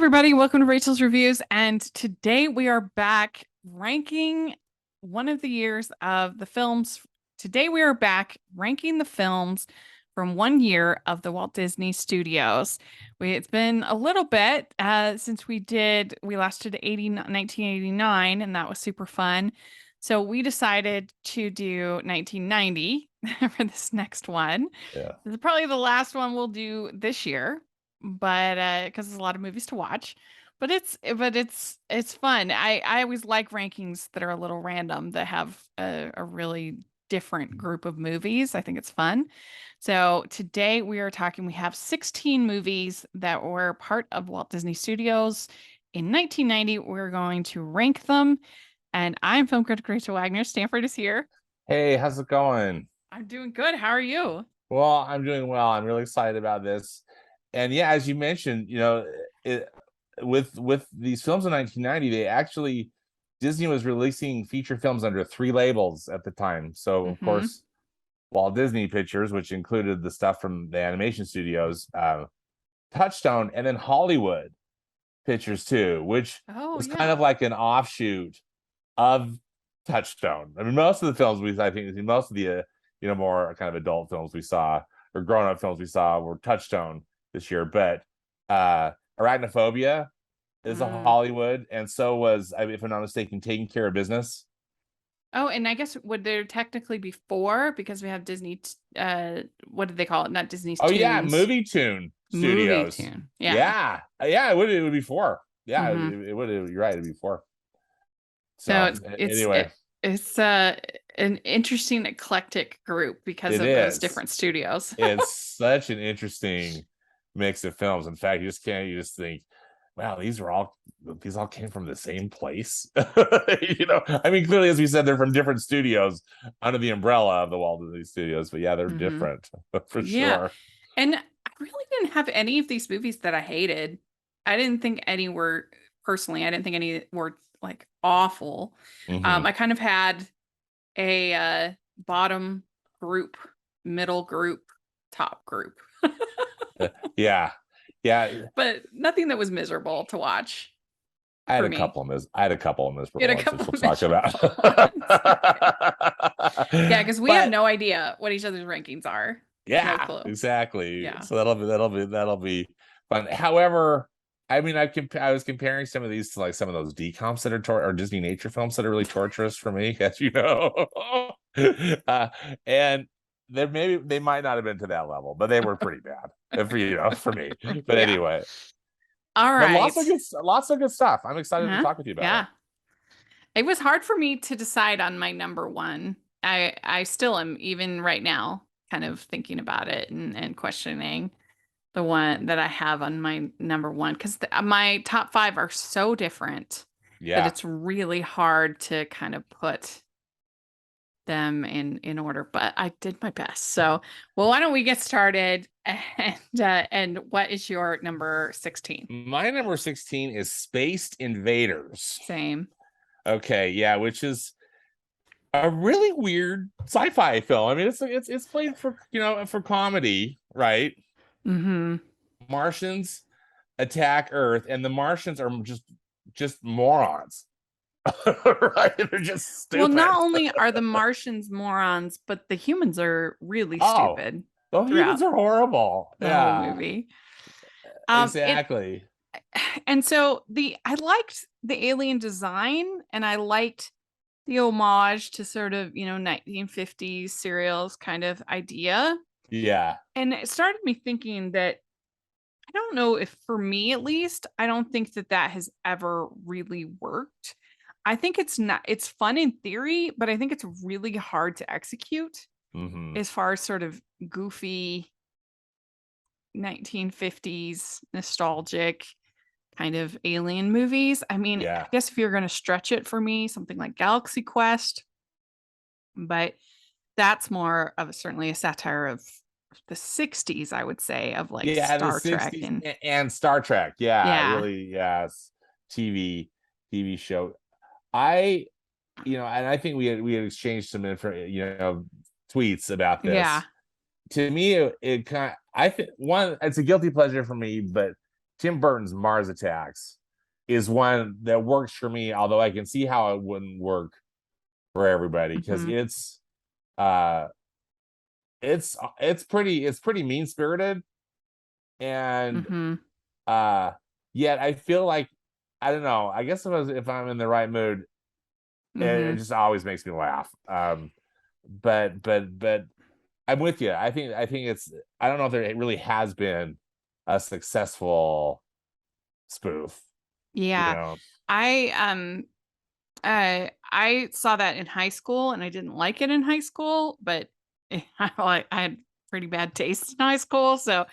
everybody. Welcome to Rachel's Reviews. And today we are back ranking one of the years of the films. Today we are back ranking the films from 1 year of the Walt Disney Studios. It's been a little bit since we last did 1989, and that was super fun. So we decided to do 1990 for this next one. Yeah. This is probably the last one we'll do this year, but because there's a lot of movies to watch. But it's fun. I always like rankings that are a little random, that have a really different group of movies. I think it's fun. So today we have 16 movies that were part of Walt Disney Studios in 1990. We're going to rank them. And I'm film critic Rachel Wagner. Stanford is here. Hey, how's it going? I'm doing good. How are you? Well, I'm doing well. I'm really excited about this. And yeah, as you mentioned, with these films in 1990, Disney was releasing feature films under 3 labels at the time. So of course, Walt Disney Pictures, which included the stuff from the animation studios, Touchstone, and then Hollywood Pictures too, which was kind of like an offshoot of Touchstone. I mean, most of the films most of the more kind of adult films we saw, or grown-up films we saw, were Touchstone this year. But Arachnophobia is a Hollywood, and so was, if I'm not mistaken, Taking Care of Business. Oh, and I guess would there technically be 4, because we have Disney? What did they call it? Not Disney's. Oh Tunes. Yeah, Movie Tune Studios. Movie Tune. Yeah. It would be 4. Yeah, it would. You're right. It'd be 4. So anyway, it's an interesting eclectic group because of those different studios. It's such an interesting mix of films. In fact, you just think, wow, these all came from the same place. I mean, clearly, as we said, they're from different studios under the umbrella of the Walt Disney Studios, but yeah, they're different for sure. And I really didn't have any of these movies that I hated. I didn't think any were like awful. I kind of had a bottom group, middle group, top group. Yeah. But nothing that was miserable to watch. I had a couple of miserable ones we'll talk about. Yeah, because we have no idea what each other's rankings are. Yeah, no exactly. Yeah. So that'll be fun. However, I mean, I was comparing some of these to like some of those DComs that are or Disney nature films that are really torturous for me, as you know. And they might not have been to that level, but they were pretty bad for me. But anyway, all right. But lots of good stuff. I'm excited to talk with you about it. It was hard for me to decide on my number one. I still am, even right now, kind of thinking about it and questioning the one that I have on my number one, because my top 5 are so different that it's really hard to kind of put them in order, but I did my best. So, well, why don't we get started? And what is your number 16? My number 16 is Spaced Invaders. Same. Okay, yeah, which is a really weird sci-fi film. I mean, it's played for for comedy, right? Martians attack Earth, and the Martians are just morons. Right? They're just stupid. Well, not only are the Martians morons, but the humans are really stupid. The humans are horrible. The whole movie. Exactly. And so I liked the alien design, and I liked the homage to sort of 1950s serials kind of idea. Yeah. And it started me thinking that I don't know if, for me at least, I don't think that has ever really worked. I think it's fun in theory, but I think it's really hard to execute as far as sort of goofy 1950s nostalgic kind of alien movies. I mean, I guess if you're going to stretch it, for me, something like Galaxy Quest, but that's more of certainly a satire of the 60s, I would say, of like Star Trek and Star Trek. Really, TV show. And I think we had exchanged some tweets about this. To me, I think, one, it's a guilty pleasure for me, but Tim Burton's Mars Attacks is one that works for me, although I can see how it wouldn't work for everybody, because Mm-hmm. uh it's pretty mean spirited, and Mm-hmm. uh yet I feel like, I don't know, I guess if I'm in the right mood, it Mm-hmm. just always makes me laugh. But I'm with you. I think it's, I don't know if there really has been a successful spoof, you Yeah. know. I saw that in high school and I didn't like it in high school, but I had pretty bad taste in high school, so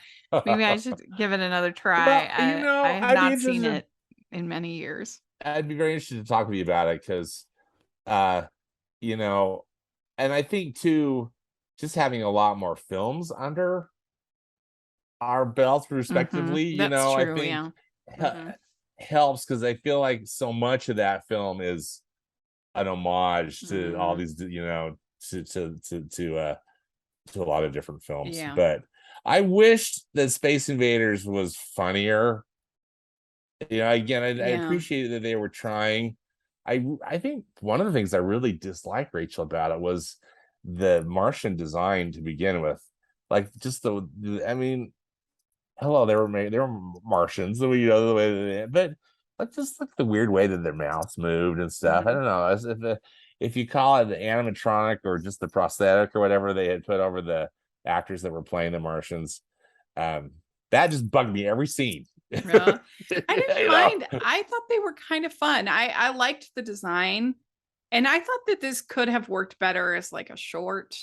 maybe I should give it another try. Well, I have I'd be not seen interested. it in many years. I'd be very interested to talk with you about it, because uh you know, and I think too, just having a lot more films under our belts respectively, That's I true, think yeah. he- Hmm. helps, because I feel like so much of that film is an homage to all Mm, these, to a lot of different films. yeah. But I wished that Space Invaders was funnier. Again, I Yeah. appreciated that they were trying. I think one of the things I really disliked, Rachel, about it was the Martian design to begin with. Like, just I mean, hello, they were Martians, the way that but like, just like the weird way that their mouths moved and stuff. I Hmm. don't know. As if you call it the animatronic or just the prosthetic or whatever they had put over the actors that were playing the Martians, um, that just bugged me every scene. Yeah. I didn't you know, mind. I thought they were kind of fun. I liked the design, and I thought that this could have worked better as like a short,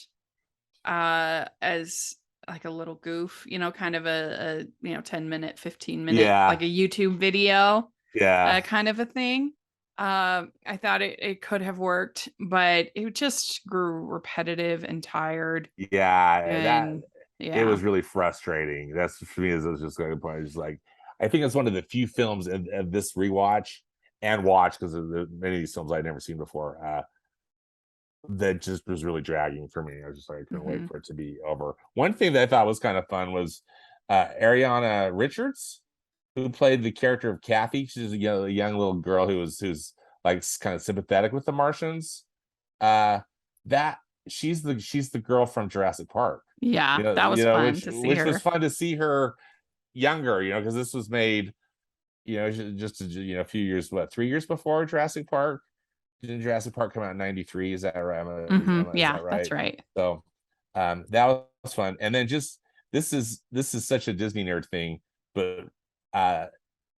as like a little goof, kind of a 10-minute, 15-minute, yeah, like a YouTube video, yeah, kind of a thing. I thought it could have worked, but it just grew repetitive and tired. yeah. That And it yeah. was really frustrating. That's for me. As I was just going to point, it's like, I think it's one of the few films of this rewatch and watch, because of many of these films I'd never seen before. That just was really dragging for me. I was just like, I couldn't wait Hmm. for it to be over. One thing that I thought was kind of fun was Ariana Richards, who played the character of Kathy. She's a young little girl who's like kind of sympathetic with the Martians. Uh, that she's the girl from Jurassic Park. Yeah, that was fun to see Which was her. fun to see her younger. Because this was made, just a few years, 3 years before Jurassic Park. Didn't Jurassic Park come out in '93? Is that right? Is Yeah, that that's right? right. So, that was fun. And then, just, this is such a Disney nerd thing, but uh,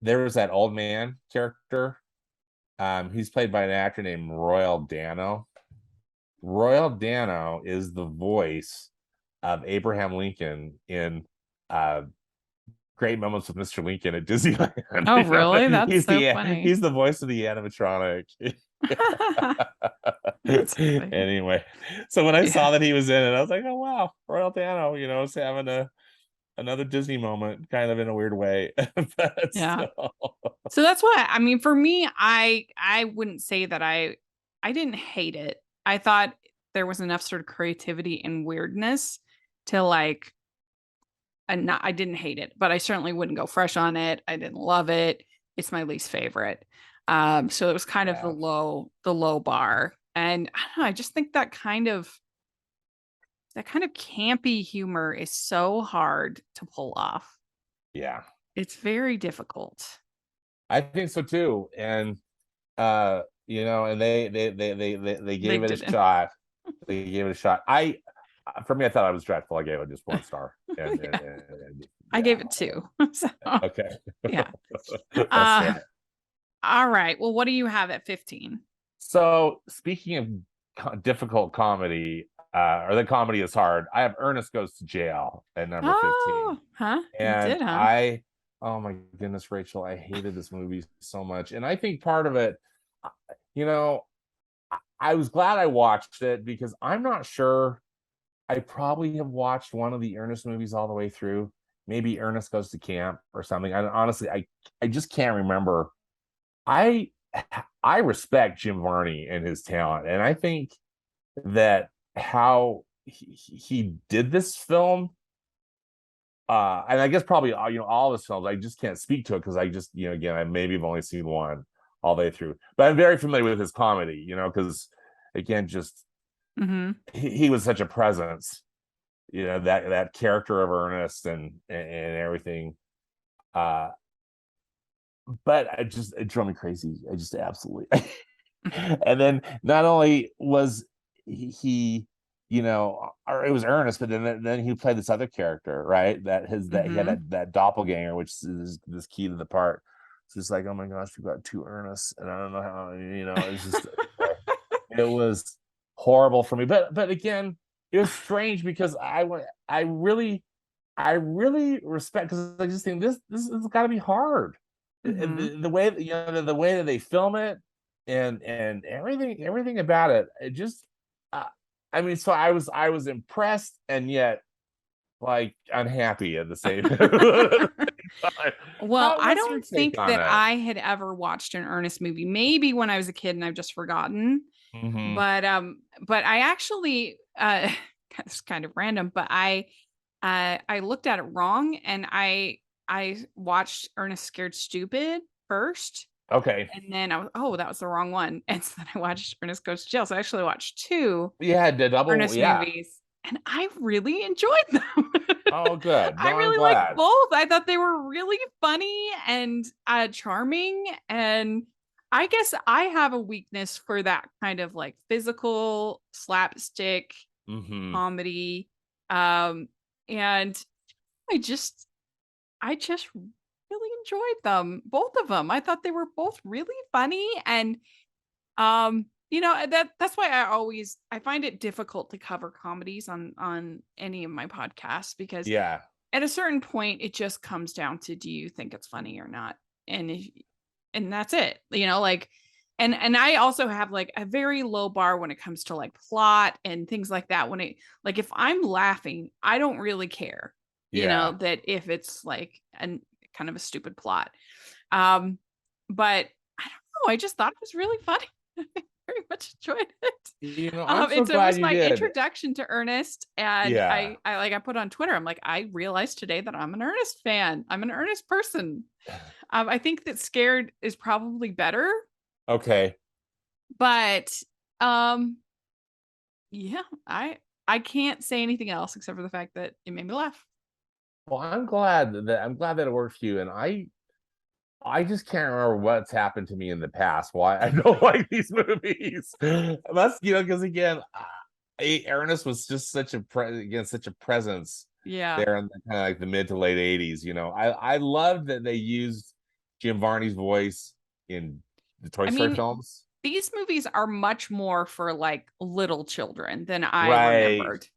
there was that old man character. He's played by an actor named Royal Dano. Royal Dano is the voice of Abraham Lincoln in uh, Great Moments with Mr. Lincoln at Disneyland. Oh, really? That's He's so the funny. he's the voice of the animatronic. That's funny. Anyway, so when I Yeah. saw that he was in it, I was like, "Oh wow, Royal Dano!" Is having another Disney moment, kind of in a weird way, but Yeah. still, So that's why, I mean, for me, I wouldn't say that I didn't hate it. I thought there was enough sort of creativity and weirdness to like, and not, I didn't hate it, but I certainly wouldn't go fresh on it. I didn't love it. It's my least favorite. So it was kind of yeah, the low bar. And I don't know, I just think that kind of campy humor is so hard to pull off. yeah, It's very difficult. I think so too. And and they They gave it a didn't. shot. They gave it a shot. For me, I thought I was dreadful. I gave it just 1 star, Yeah. and I yeah, gave it 2. So, okay, yeah. that's Uh, fair. all right. Well, what do you have at 15? So, speaking of difficult comedy, or the comedy is hard, I have Ernest Goes to Jail at number 15. Oh, huh? You And did, huh? oh my goodness, Rachel, I hated this movie so much. And I think part of it, uh, you know, I was glad I watched it, because I'm not sure I probably have watched one of the Ernest movies all the way through. Maybe Ernest Goes to Camp or something. I honestly, I just can't remember. I I respect Jim Varney and his talent, and I think that how he did this film, and I guess probably all of his films. I just can't speak to it because I just again I maybe have only seen one all the way through, but I'm very familiar with his comedy. Because again, just he was such a presence. That character of Ernest and everything. But it drove me crazy. I just absolutely. And then not only was he or it was Ernest, but then he played this other character, right? That he had that doppelganger, which is this key to the part. It's just like, oh my gosh, we got two Ernests, and I don't know how. It's just it was horrible for me. But again, it was strange because I really respect, because I just think this has got to be hard. The way the way that they film it and everything about it, it just I mean, so I was impressed and yet like unhappy at the same time. Well, I What's your don't take think on that it? I had ever watched an Ernest movie. Maybe when I was a kid and I've just forgotten. Mm-hmm. But I actually it's kind of random, but I looked at it wrong, and I watched Ernest Scared Stupid first. Okay. And then that was the wrong one. And so then I watched Ernest Goes to Jail. So I actually watched two Yeah, the double. Ernest Yeah. movies, and I really enjoyed them. Oh, good. I No, I'm really liked glad. both. I thought they were really funny and charming. And I guess I have a weakness for that kind of like physical slapstick Mm-hmm. comedy. And I just really enjoyed them, both of them. I thought they were both really funny, and that's why I find it difficult to cover comedies on any of my podcasts, because Yeah. at a certain point it just comes down to, do you think it's funny or not? And and that's it. Like, and I also have like a very low bar when it comes to like plot and things like that. When it like if I'm laughing, I don't really care. Yeah. That if it's like an kind of a stupid plot. Um, but I don't know. I just thought it was really funny. I very much enjoyed it. I'm so And so it glad was you my did. introduction to Ernest, and Yeah. I put on Twitter, I'm like, I realized today that I'm an Ernest fan. I'm an Ernest person. I think that Scared is probably better, Okay. but yeah, I can't say anything else except for the fact that it made me laugh. Well, I'm glad that it worked for you. And I just can't remember what's happened to me in the past why I don't like these movies. That's because again, Ernest was just such a presence Yeah. there in kind of like the mid to late '80s. I loved that they used Jim Varney's voice in the Toy I Story mean, films. these movies are much more for like little children than I Right. remembered.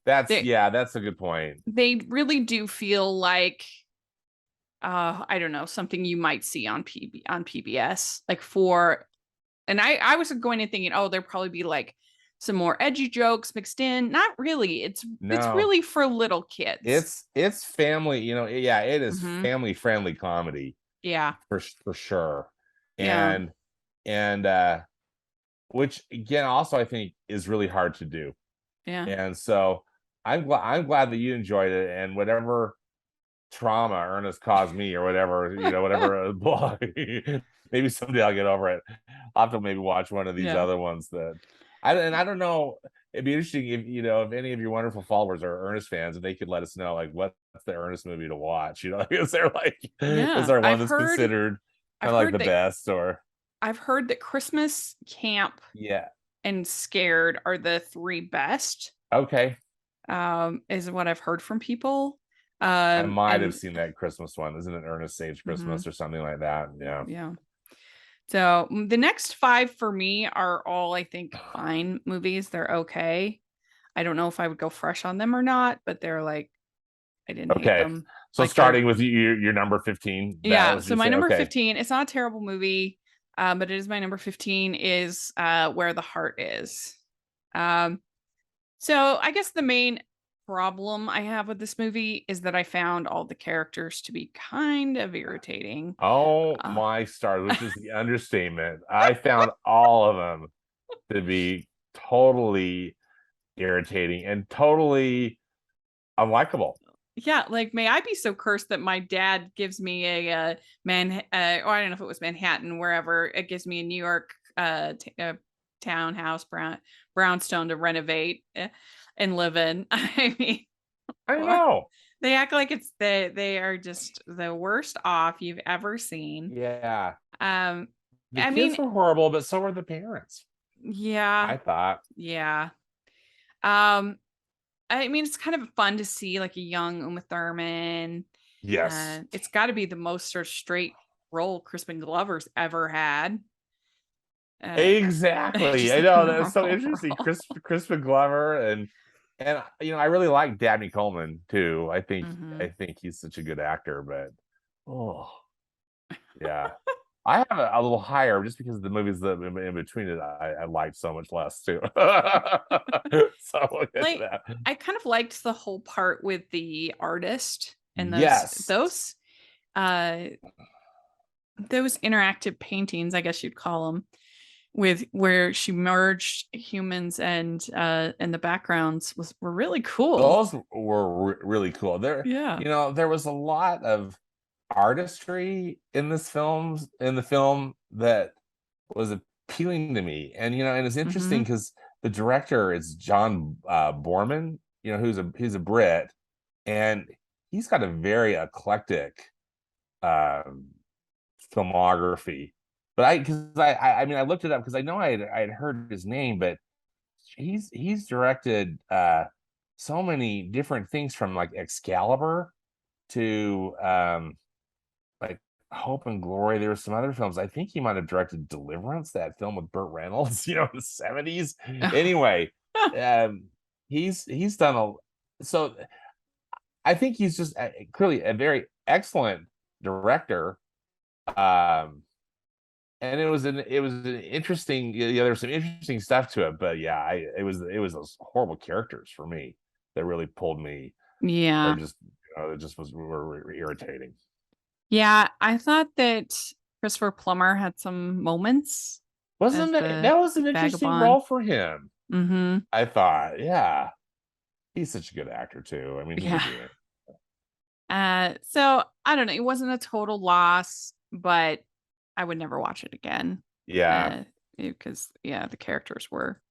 They That's a good point. they really do feel like I don't know, something you might see on PBS, like for, and I was going in thinking, oh, there'll probably be like some more edgy jokes mixed in. Not really. It's No, really for little kids. it's family. Yeah, it is Mm-hmm. family friendly comedy Yeah. for sure. Yeah. And and which again also I think is really hard to do. Yeah. And so I'm glad that you enjoyed it, and whatever trauma Ernest caused me or whatever, whatever maybe someday I'll get over it. I'll have to maybe watch one of these Yeah. other ones that I don't know. It'd be interesting if any of your wonderful followers are Ernest fans, and they could let us know like what's the Ernest movie to watch. Is Yeah. there one that's considered kind I've of like heard the that best or I've heard that Christmas Camp yeah. and Scared are the three best. Okay. Is what I've heard from people. I might have And seen that Christmas one. Isn't it Ernest Saves mhm, Christmas or something like that? Yeah. yeah. So the next five for me are all, I think, fine movies. They're okay. I don't know if I would go fresh on them or not, but they're like, I didn't hate Okay. them. So Like they're starting with your number 15, that yeah. was So you my say, number okay. 15, it's not a terrible movie, but it is my number 15 is Where the Heart Is. Um, so I guess the main problem I have with this movie is that I found all the characters to be kind of irritating. Oh Uh, my stars, which is the understatement. I found all of them to be totally irritating and totally unlikable. Yeah, like may I be so cursed that my dad gives me a or I don't know if it was Manhattan, wherever it gives me a New York townhouse brownstone to renovate and live in. I mean, I or know. they act like they are just the worst off you've ever seen. Yeah. Um, The I kids mean, were horrible, but so were the parents, yeah, I thought. yeah. Um, I mean, it's kind of fun to see like a young Uma Thurman. Yes. It's got to be the most sort of straight role Crispin Glover's ever had. Uh, Exactly. just I a know that's so normal interesting. role. Crispin Glover and I really like Dabney Coleman too. Hmm. I think he's such a good actor, but oh yeah. I have a little higher just because of the movies that in between it I liked so much less too. So we'll get to Like, that. I kind of liked the whole part with the artist and Yes. uh those interactive paintings, I guess you'd call them, with where she merged humans and the backgrounds were really cool. Those were really cool. Yeah. There was a lot of artistry in the film that was appealing to me. And it's interesting Hmm. because the director is John Borman, who's a Brit, and he's got a very eclectic um, filmography. But I mean I looked it up because I know I had heard his name, but he's directed so many different things from like Excalibur to like Hope and Glory. There were some other films. I think he might have directed Deliverance, that film with Burt Reynolds, in the 70s. Anyway, um, he's done so I think he's just clearly a very excellent director. Um, and it was an interesting, there was some interesting stuff to it, but yeah, it was those horrible characters for me that really pulled me, or Yeah. just it just were irritating. Yeah, I thought that Christopher Plummer had some moments as Wasn't the that was an interesting vagabond. role for him? Hmm. I thought, yeah, he's such a good actor too. I mean, he Yeah. could do it. So I don't know. It wasn't a total loss, but I would never watch it again. Yeah. Uh, because yeah, the characters were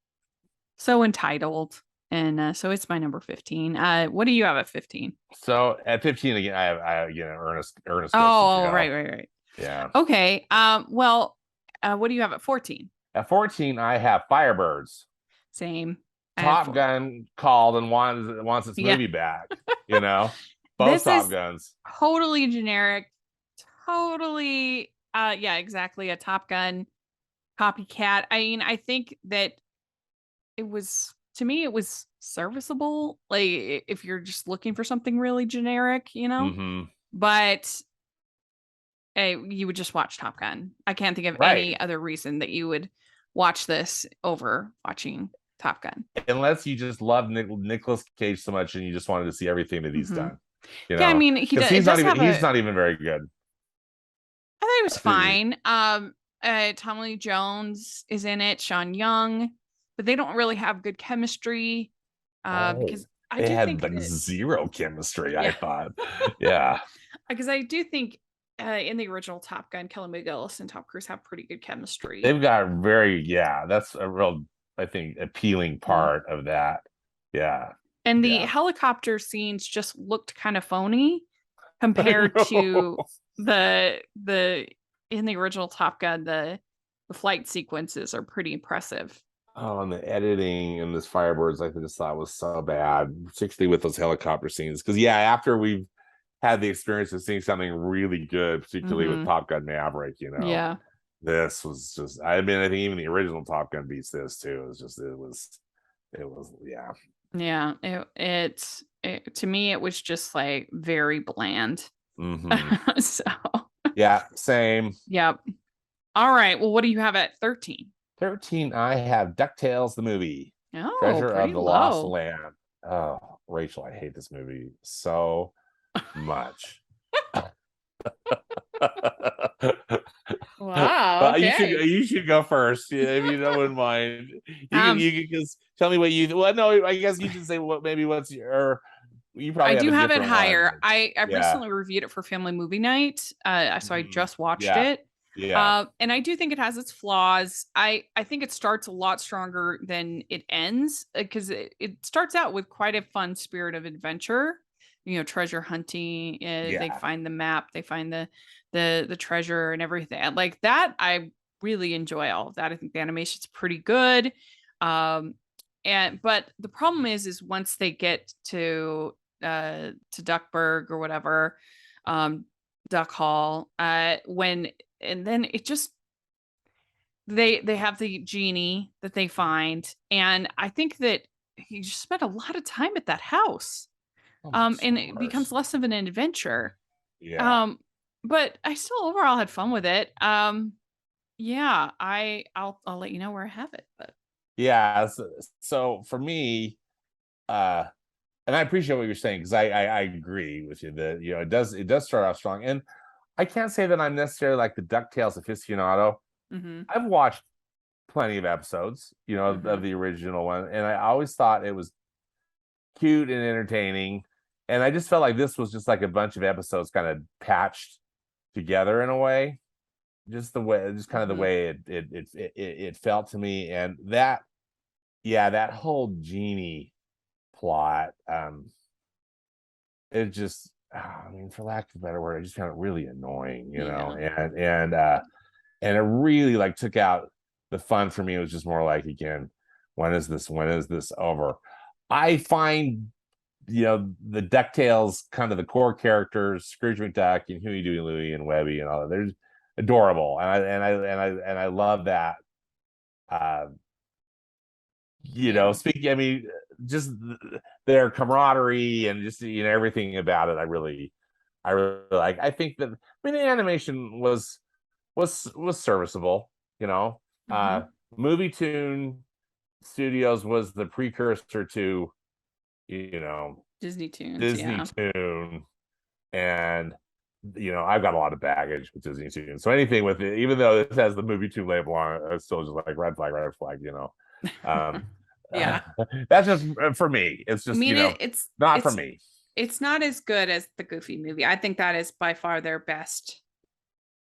so entitled, and so it's my number 15. What do you have at 15? So at 15 again, I Ernest Goes to Oh, right, Jail. right, right. Yeah. Okay. Well, what do you have at 14? At 14, I have Firebirds. Same. I have Top four. Gun called and wants its Yeah. movie back. You know, both This Top is Guns. totally generic. Totally. Yeah, exactly. A Top Gun copycat. I mean, I think that it was, to me, it was serviceable. Like if you're just looking for something really generic, Mm-hmm. but you would just watch Top Gun. I can't think of Right. any other reason that you would watch this over watching Top Gun. Unless you just love Nicolas Cage so much and you just wanted to see everything that he's Hmm. done. Yeah, I mean, Because it does have he's a. not even very good. I thought it was I think fine. Tommy Lee Jones is in it, Sean Young, but they don't really have good chemistry. oh, Because I they do had think like that, zero chemistry, I yeah, thought. Yeah. because I do think in the original Top Gun, Kelly McGillis and Tom Cruise have pretty good chemistry. They've got that's a real, I think, appealing Mm. part of that. Yeah. And the Yeah. helicopter scenes just looked kind of phony I compared know. to the in the original Top Gun, the flight sequences are pretty impressive. Oh, and the editing in this Firebirds, I just thought was so bad, particularly with those helicopter scenes. Because yeah, after we've had the experience of seeing something really good, particularly with Hmm. Top Gun Maverick, Yeah. this was just. I mean, I think even the original Top Gun beats this too. It was, yeah. Yeah, it to me it was just like very bland. Mm-hmm. So, Yeah, same. yep. All right. Well, what do you have at 13? 13, I have DuckTales the movie, Oh, Treasure of pretty the Lost low. Land. Oh, Rachel, I hate this movie so much. Wow, okay. you should go first, yeah, if you don't mind. Um, You can just tell me what you. Well, no, I guess you should say what's your you I probably have do a have it different one. higher. I Yeah. recently reviewed it for family movie night. So I Mhm. just watched Yeah. it. Yeah. And I do think it has its flaws. I think it starts a lot stronger than it ends because it starts out with quite a fun spirit of adventure. You know, treasure hunting. They Yeah. find the map. They find the treasure and everything like that. I really enjoy all of that. I think the animation's pretty good. Um, and but the problem is once they get to Duckburg or whatever, um, Duck Hall, when and then it just they have the genie that they find, and I think that he just spent a lot of time at that house, Oh my and it becomes stars. less of an adventure. Yeah. Um, but I still overall had fun with it. Yeah, I'll let you know where I have it, but Yeah. So for me, uh, and I appreciate what you're saying because I agree with you that it does start off strong. And I can't say that I'm necessarily like the DuckTales aficionado. mm-hmm, I've watched plenty of episodes, mm-hmm, of the original one, and I always thought it was cute and entertaining. And I just felt like this was just like a bunch of episodes kind of patched together in a way, just kind of the mm-hmm. way it felt to me. And that, yeah, that whole genie plot, it just, I mean, for lack of a better word, I just found it really annoying, Yeah. and it really like took out the fun for me. It was just more like, again, when is this over? I find the DuckTales, kind of the core characters, Scrooge McDuck and Huey, Dewey, Louie, and Webby, and all that. They're adorable, and I love that. Uh, Yeah. speaking, I mean, just their camaraderie and just everything about it. I really like. I think that, I mean, the animation was serviceable. You know, Mm-hmm. uh, Movie Tune Studios was the precursor to you know Disney Tunes, Disney yeah. Tune, and I've got a lot of baggage with Disney Tune. So anything with it, even though this has the Movie Tune label on it, it's still just like red flag, red flag. Um, Yeah. that's just for me. It's I just mean not for me. it's not as good as the Goofy movie. I think that is by far their best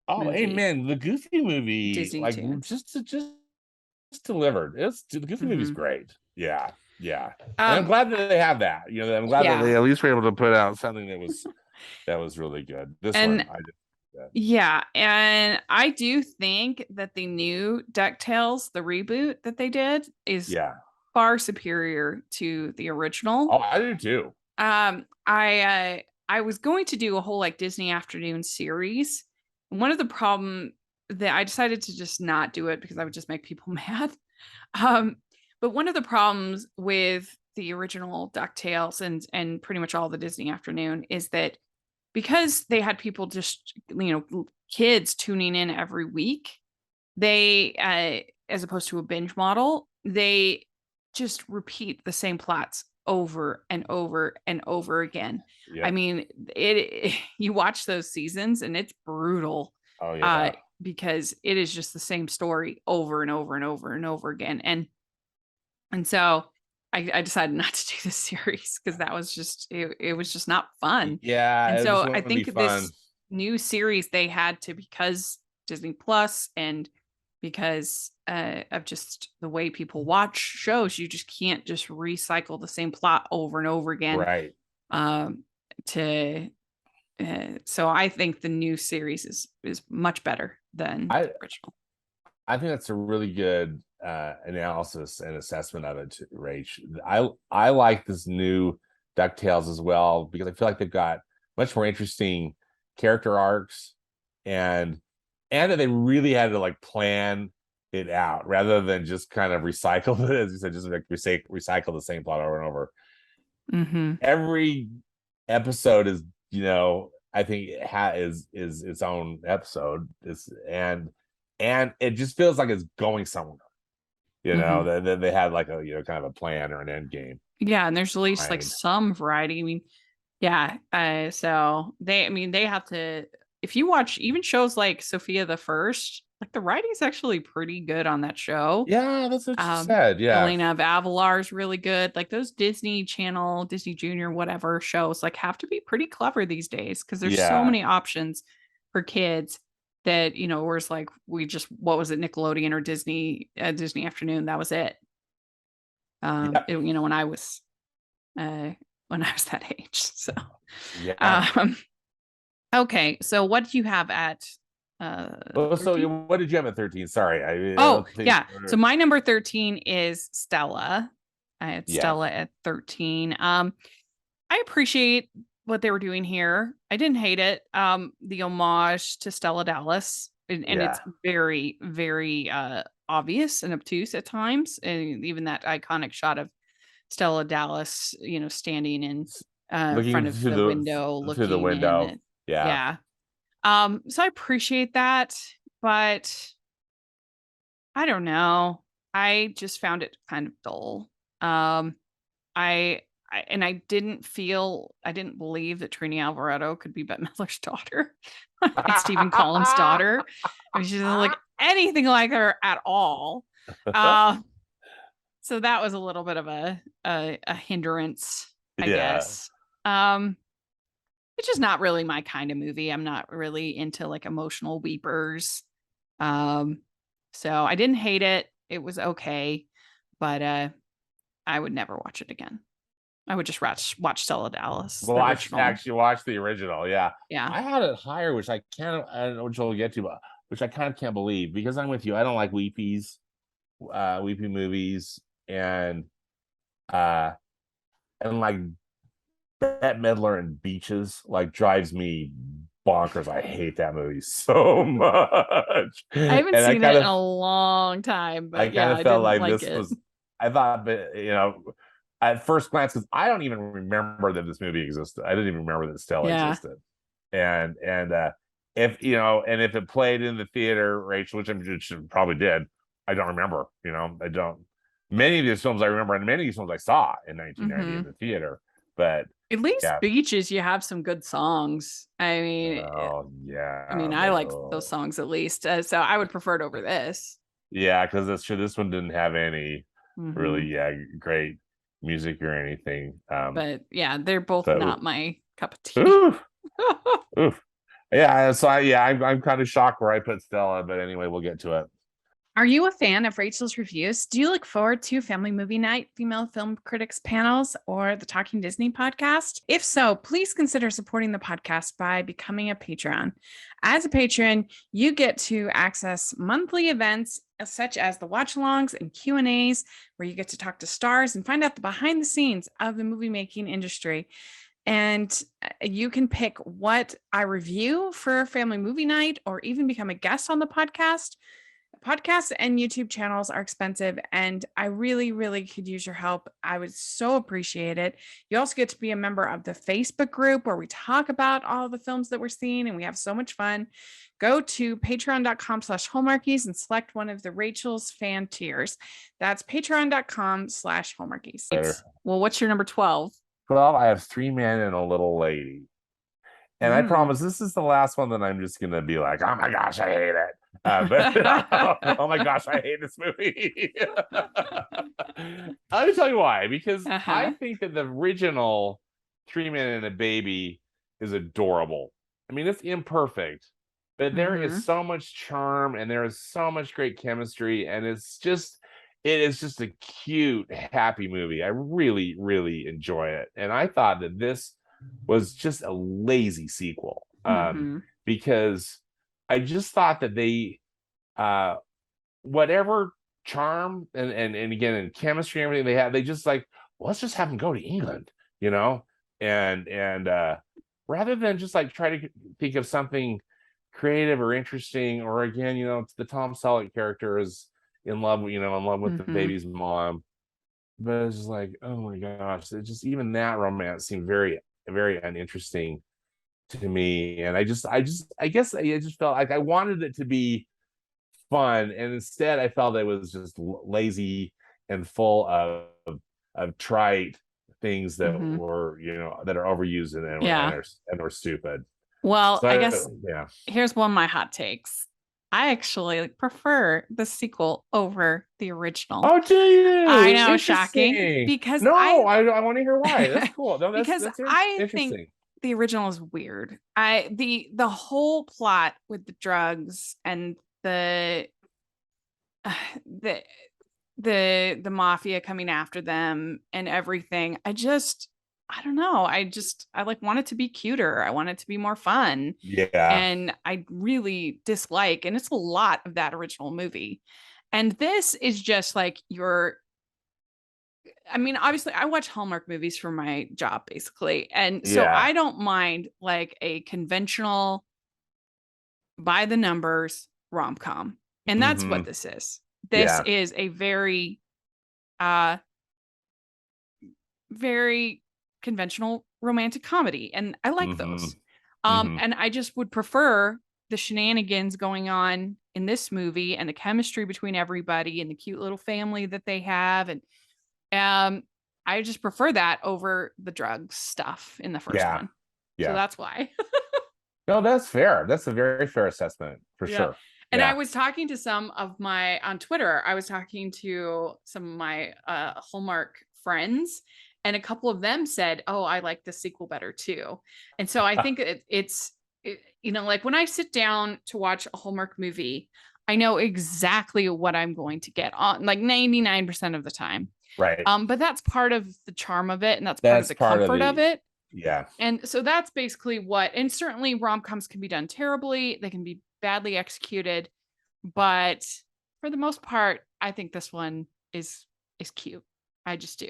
Oh, movie, amen. The Goofy movie, Disney like, Tunes. just delivered. The Goofy movie's Hmm. great. Yeah, yeah. And I'm Um, glad that they have that. I'm glad that yeah. they at least were able to put out something that was really good. This And one, I just yeah. yeah, and I do think that the new DuckTales, the reboot that they did, is Yeah. far superior to the original. Oh, I do too. I was going to do a whole like Disney afternoon series. One of the problem that I decided to just not do it because I would just make people mad. Um, but one of the problems with the original DuckTales and pretty much all the Disney afternoon is that because they had people just kids tuning in every week, they as opposed to a binge model, they just repeat the same plots over and over and over again. I Yep. mean, it you watch those seasons and it's brutal, Oh uh, yeah. because it is just the same story over and over and over and over again. And so I decided not to do this series because that was just it was just not fun. And Yeah, it just so I wouldn't be think fun. this new series they had to, because Disney Plus and because of just the way people watch shows, you just can't just recycle the same plot over and over again. Right. Um, to So I think the new series is much better than I the original. I think that's a really good analysis and assessment of it, Rach. I like this new DuckTales as well because I feel like they've got much more interesting character arcs, and that they really had to like plan it out rather than just kind of recycle it, as you said, just like recycle the same plot over and over. Mm-hmm. Every episode is, I think is its own episode. And it just feels like it's going somewhere. Mm-hmm. They had like a kind of a plan or an end game Yeah, and there's at least like behind. some variety. I mean, yeah. So I mean, they have to. If you watch even shows like Sophia the First, like the writing's actually pretty good on that show. Yeah, that's what she said. Yeah. Elena of Avalor is really good. Like those Disney Channel, Disney Junior, whatever shows, like have to be pretty clever these days because there's so Yeah. many options for kids that, you know, whereas like we just, what was it, Nickelodeon or Disney, Disney Afternoon, that was it. Yep. You know, when I was that age. So, Yeah. um, okay. So what do you have at Well, so 13? what did you have at 13? Sorry, I Oh, don't think. yeah. So my number 13 is Stella. I had Yeah. Stella at 13. I appreciate what they were doing here. I didn't hate it. The homage to Stella Dallas, and it's Yeah. very, very obvious and obtuse at times. And even that iconic shot of Stella Dallas, you know, standing in front Looking of the window, through the looking in. window. Yeah. Yeah. So I appreciate that, but I don't know. I just found it kind of dull. Um, I, I didn't believe that Trini Alvarado could be Bette Midler's daughter and Stephen Collins' daughter. I mean, she doesn't look anything like her at all. Uh, so that was a little bit of a hindrance, I Yeah. guess. It's just not really my kind of movie. I'm not really into like emotional weepers. Um, so I didn't hate it. It was okay, but I would never watch it again. I would just watch Stella Dallas, the original. Watch the original. Yeah. Yeah. I had it higher, which I don't know which we'll get to, but which I kind of can't believe because I'm with you. I don't like weepy movies, uh and like Bette Midler and Beaches like drives me bonkers. I hate that movie so much. I haven't And seen it in a long time, I but kind yeah, of I felt didn't like like this it. was I thought that, at first glance, because I don't even remember that this movie existed. I didn't even remember that Stella Yeah. existed. And if and if it played in the theater, Rachel, which probably did, I don't remember. I don't. Many of these films I remember, and many of these films I saw in 1990 in Hmm. the theater. But At least yeah, Beaches, you have some good songs. oh I mean, yeah, I but like those songs at least. So I would prefer it over this. yeah, because that's true. This one didn't have any really, Hmm. great music or anything. But yeah, they're both But not my cup of tea. oof, oof. Yeah, so I'm kind of shocked where I put Stella, but anyway, we'll get to it. Are you a fan of Rachel's reviews? Do you look forward to Family Movie Night, Female Film Critics panels, or the Talking Disney podcast? If so, please consider supporting the podcast by becoming a Patreon. As a patron, you get to access monthly events such as the watch-alongs and Q&As, where you get to talk to stars and find out the behind the scenes of the movie making industry. And you can pick what I review for Family Movie Night or even become a guest on the podcast. Podcasts and YouTube channels are expensive, and I really, really could use your help. I would so appreciate it. You also get to be a member of the Facebook group where we talk about all the films that we're seeing, and we have so much fun. Go to patreon.com/hallmarkies and select one of the Rachel's fan tiers. That's patreon.com/hallmarkies. Later. Well, what's your number 12? 12, I have Three Men and a Little Lady. And I Mm. promise this is the last one that I'm just gonna be like, oh my gosh, I hate it. But oh my gosh, I hate this movie. Let me tell you why. Because I think that the original Three Men and a Baby is adorable. I mean, it's imperfect, but there is so much charm and there is so much great chemistry, and it is just a cute, happy movie. I really, really enjoy it. And I thought that this was just a lazy sequel, because I just thought that they whatever charm and again and chemistry and everything they had, they just like, well, let's just have them go to England, and rather than just like try to think of something creative or interesting, or again, the Tom Selleck character is in love with the baby's mom, but it's just like, oh my gosh, it just, even that romance seemed very, very uninteresting to me. And I guess I just felt like I wanted it to be fun, and instead I felt it was just lazy and full of trite things that were, that are overused and Yeah. were stupid. Well, So I guess yeah. here's one of my hot takes. I actually prefer the sequel over the original. Oh, do I you? know, shocking, Interesting. because No, I want to hear why. That's cool. No, because that's I think interesting. the original is weird. The whole plot with the drugs and the the mafia coming after them and everything. I don't know. I like want it to be cuter. I want it to be more fun. Yeah. And I really dislike, and it's a lot of that original movie. And this is just like I mean, obviously, I watch Hallmark movies for my job, basically. And so Yeah. I don't mind like a conventional by the numbers rom com. And that's what Mm-hmm. this is. This Yeah. is a uh, very conventional romantic comedy. And I like Mm-hmm. those. Mm-hmm. And I just would prefer the shenanigans going on in this movie and the chemistry between everybody and the cute little family that they have. And Um, I just prefer that over the drugs stuff in the first Yeah. one. So Yeah. that's why. No, that's fair. That's a very fair assessment for Yeah. sure. And I Yeah. was talking to some of my on Twitter, I was talking to some of my Hallmark friends, and a couple of them said, "Oh, I like the sequel better too." And so I think you know, like when I sit down to watch a Hallmark movie, I know exactly what I'm going to get on like 99% of the time. Right. But that's part of the charm of it, and that's part of That's the part of comfort of the, it. yeah. And so that's basically what, and certainly rom-coms can be done terribly, they can be badly executed, but for the most part, I think this one is cute. I just do.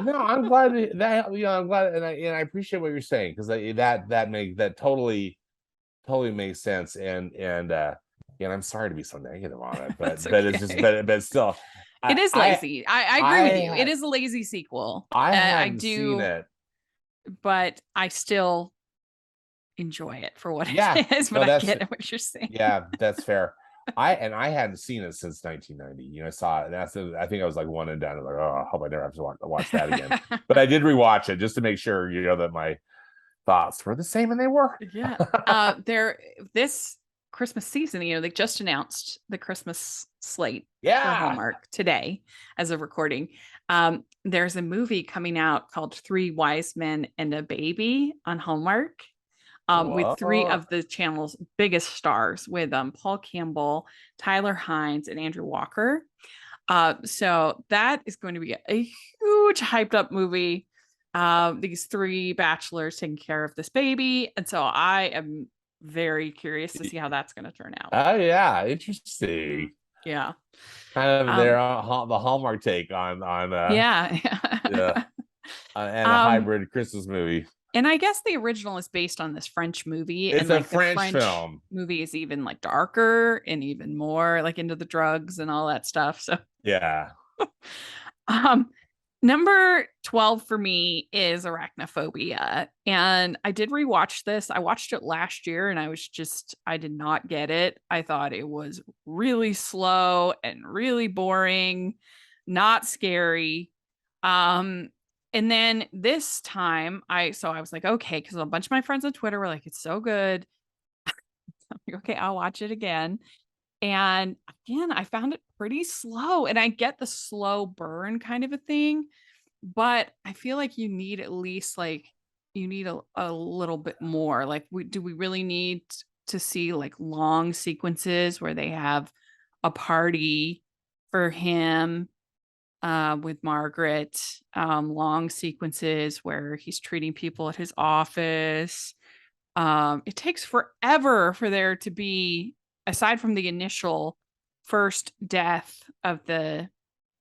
No, I'm glad that, I'm glad, and I appreciate what you're saying, because that totally makes sense. And I'm sorry to be so negative on it, That's but it's just, okay. but still, It I is I lazy. I agree with you. It I is a lazy sequel. I I hadn't seen do, it. but I still enjoy it for what Yeah, it is. But no, I that's, get what you're saying. yeah, that's fair. I hadn't seen it since 1990. I saw it, and I think I was like one and done. Like, oh, I hope I never have to watch that again. But I did rewatch it just to make sure, that my thoughts were the same, and they were. Yeah. There this Christmas season, they just announced the Christmas slate for Yeah. Hallmark today as of recording. There's a movie coming out called Three Wise Men and a Baby on Hallmark. With three Whoa. of the channel's biggest stars, with Paul Campbell, Tyler Hines, and Andrew Walker. So that is going to be a huge hyped up movie. These three bachelors taking care of this baby. And so I am very curious to see how that's going to turn out. Oh yeah, Hmm. interesting. Yeah. Kind of their Um, the Hallmark take on yeah. yeah, and a um, hybrid Christmas movie. and I guess the original is based on this French movie, It's and a like the French French film. movie is even like darker and even more like into the drugs and all that stuff. So Yeah. Um, number 12 for me is Arachnophobia. And I did rewatch this. I watched it last year and I did not get it. I thought it was really slow and really boring, not scary. Um, and then this time so I was like, okay, because a bunch of my friends on Twitter were like, it's so good. I'm like, okay, I'll watch it again. And again, I found it pretty slow. And I get the slow burn kind of a thing, but I feel like you need at least like you need a little bit more. Like do we really need to see like long sequences where they have a party for him with Margaret, long sequences where he's treating people at his office. It takes forever for there to be, aside from the initial first death Of the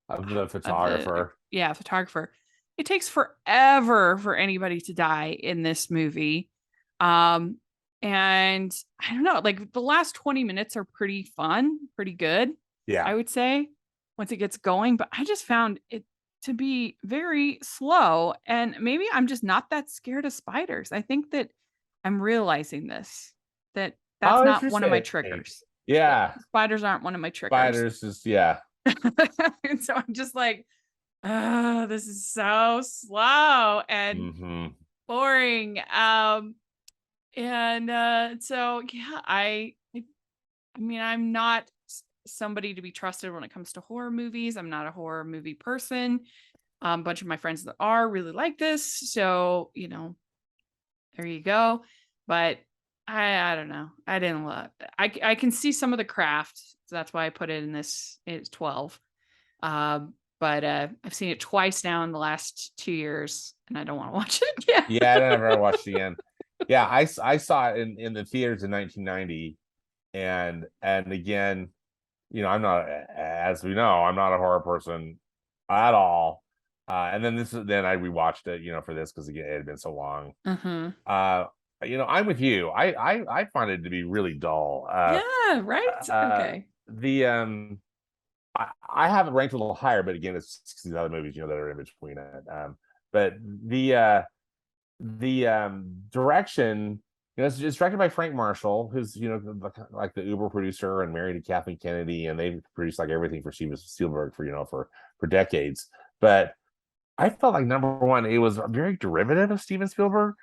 of the photographer. yeah, photographer. It takes forever for anybody to die in this movie. Um, and I don't know, like the last 20 minutes are pretty fun, pretty good, Yeah. I would say, once it gets going. But I just found it to be very slow. And maybe I'm just not that scared of spiders. I think that I'm realizing this, that that's Oh, not one of my interesting. triggers. That Yeah. spiders aren't one of my triggers. Spiders just, yeah. And so I'm just like, oh, this is so slow and Hmm. boring. And so yeah, I I mean, I'm not somebody to be trusted when it comes to horror movies. I'm not a horror movie person. A bunch of my friends that are really like this. So, there you go. But I don't know. I didn't love I can see some of the craft. So that's why I put it in this. It's 12. But I've seen it twice now in the last 2 years, and I don't want to watch it Yeah, I again. never watched it again. Yeah, I saw it in the theaters in 1990, and again, I'm not, as we know, I'm not a horror person at all. And then I rewatched it, for this because again it had been so long. Mhm. Uh, I'm with you. I find it to be really dull. Yeah, right? Okay. The I have it ranked a little higher, but again, it's these other movies, that are in between it. But the direction, it's directed by Frank Marshall, who's like the Uber producer and married to Kathleen Kennedy, and they've produced like everything for Steven Spielberg for decades. But I felt like number one, it was a very derivative of Steven Spielberg,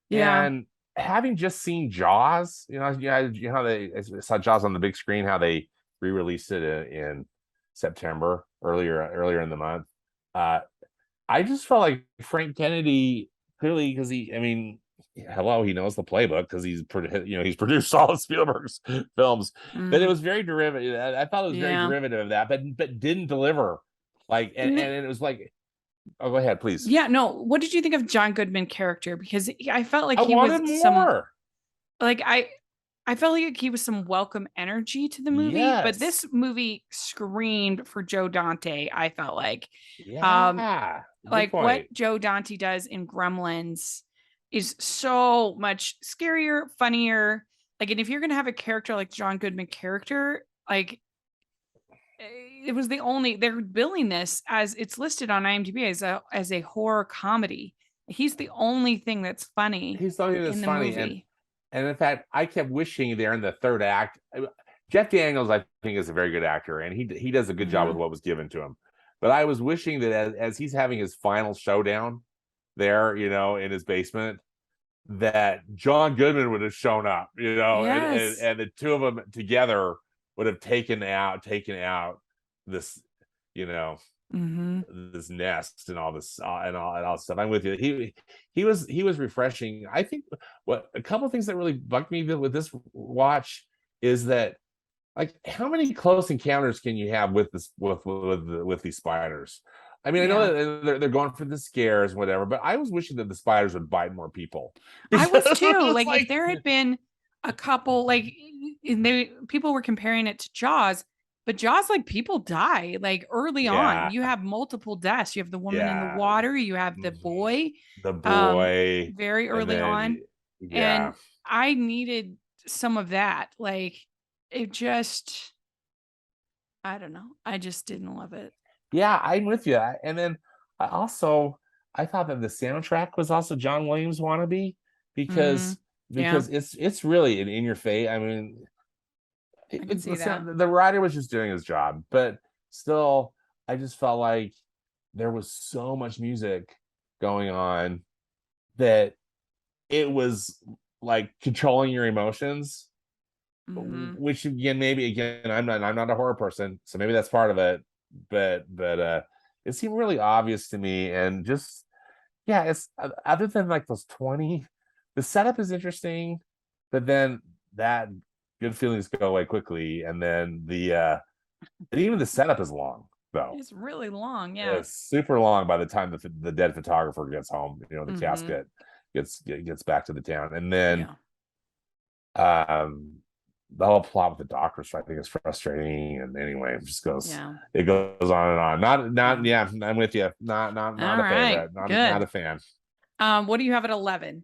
Yeah. and having just seen Jaws, how I saw Jaws on the big screen, how they re-released it in September earlier in the month. Uh, I just felt like Frank Kennedy, clearly, because I mean, hello, he knows the playbook because he's produced all of Spielberg's films. That it Mhm. was very derivative. I thought it was very Yeah. derivative of that, but didn't deliver. Like, and, And and it was like, oh, go ahead, please. yeah, no, what did you think of John Goodman character? Because I felt like I he was wanted some more. like I felt like he was some welcome energy to the movie, but Yes. this movie screamed for Joe Dante, I felt like. Um, Yeah. Good like what point. Joe Dante does in Gremlins is so much scarier, funnier. Like, and if you're gonna have a character like John Goodman character, like it was the only they're billing this as it's listed on IMDb as a horror comedy. He's the only thing that's funny He's something in that's the funny, movie. and in fact, I kept wishing there in the third act. Jeff Daniels, I think, is a very good actor, and he does a good job with Mhm. what was given to him. But I was wishing that as he's having his final showdown there, in his basement, that John Goodman would have shown up, Yes. and the two of them together would have taken out this, you know, Mhm. this nest and all this and all stuff. I'm with you. He was refreshing. I think what a couple of things that really bugged me with this watch is that, like, how many close encounters can you have with this with these spiders? I mean, I Yeah. know that they're going for the scares, whatever, but I was wishing that the spiders would bite more people I because was it too. was Like if like, there had been a couple like and they people were comparing it to Jaws, but Jaws like people die like early on. yeah, You have multiple deaths. You have the woman in the yeah, water, you have the mhm. boy The boy, very and early on. then yeah, And I needed some of that. Like it just I don't know. I just didn't love it. yeah, I'm with you. And then I thought that the soundtrack was also John Williams wannabe Mhm. because Yeah, it's really an in your face. I mean, I can see that. the writer was just doing his job, but still, I just felt like there was so much music going on that it was like controlling your emotions, Mhm. which again, maybe again, I'm not a horror person, so maybe that's part of it. But it seemed really obvious to me, and just, yeah, it's other than like those 20, the setup is interesting, but then that good feelings go away quickly, and then and even the setup is long though. It's really long, yeah. It's super long by the time the dead photographer gets home. The Mhm. casket gets back to the town, and then Yeah. um the whole plot with the doctor strike, I think, is frustrating. And anyway, Yeah. it goes on and on. Not Yeah. yeah, I'm with you. Not All a right. favorite. Not Good. a fan. What do you have at 11?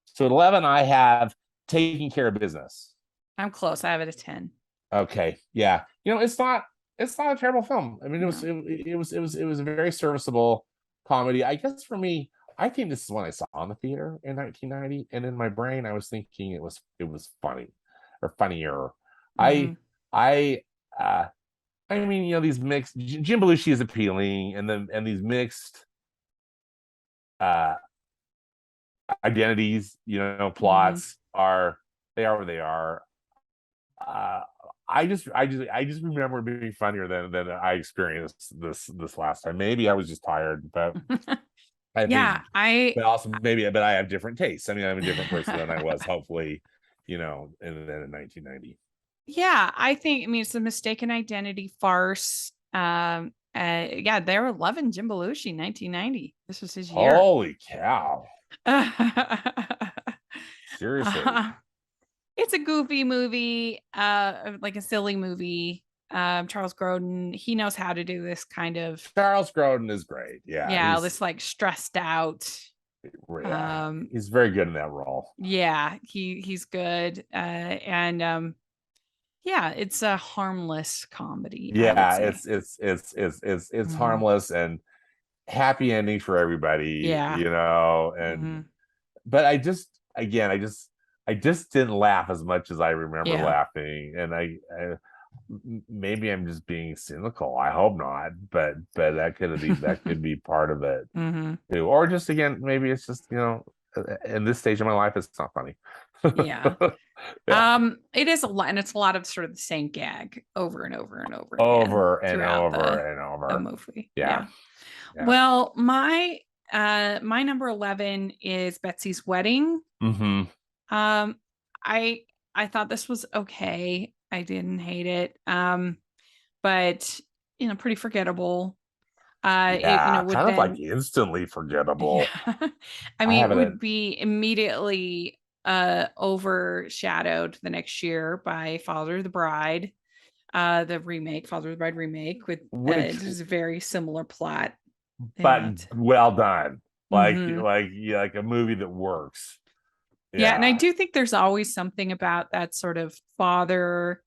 So at 11, I have Taking Care of Business. I'm close. I have it at 10. Okay, yeah. It's not a terrible film. I mean, No. it was a very serviceable comedy. I guess for me, I think this is when I saw in the theater in 1990, and in my brain, I was thinking it was funny or funnier. I Mhm. I I mean, these mixed Jim Belushi is appealing, and these mixed uh identities, Mhm. plots are, they are what they are. Uh, I just remember it being funnier than I experienced this last time. Maybe I was just tired, but I Yeah, think, but also maybe, but I have different tastes. I mean, I'm a different person than I was, hopefully, in 1990. yeah, I think, I mean, it's a mistaken identity farce. Yeah, they were loving Jim Belushi 1990. This was his year. Holy cow! Seriously, Uh, it's a goofy movie, like a silly movie. Charles Grodin, he knows how to do this kind of, Charles Grodin is great. Yeah, yeah, this like stressed out. yeah, Um, he's very good in that role. yeah, he's good. And yeah, it's a harmless comedy, I would Yeah, say. it's Hmm. harmless and happy ending for everybody, Yeah. and Hmm. but I just didn't laugh as much as I remember Yeah. laughing, and maybe I'm just being cynical. I hope not, but that could be part of it Hmm. too, or just again, maybe it's just in this stage of my life, it's not funny. Yeah. Yeah, It is a lot, and it's a lot of sort of the same gag over and over and over again over and throughout over the and the over. movie. Yeah, Yeah. yeah. Well, my number 11 is Betsy's Wedding. Hmm. Um, I I thought this was okay. I didn't hate it. But pretty forgettable. Yeah, Would kind of like then, instantly yeah. forgettable. I I mean, it haven't. would be immediately overshadowed the next year by Father of the Bride, the remake, Father of the Bride remake, with Which, just a very similar plot in but it. well done. Hmm. Yeah, like a movie that works. Yeah, and I Yeah. do think there's always something about that sort of father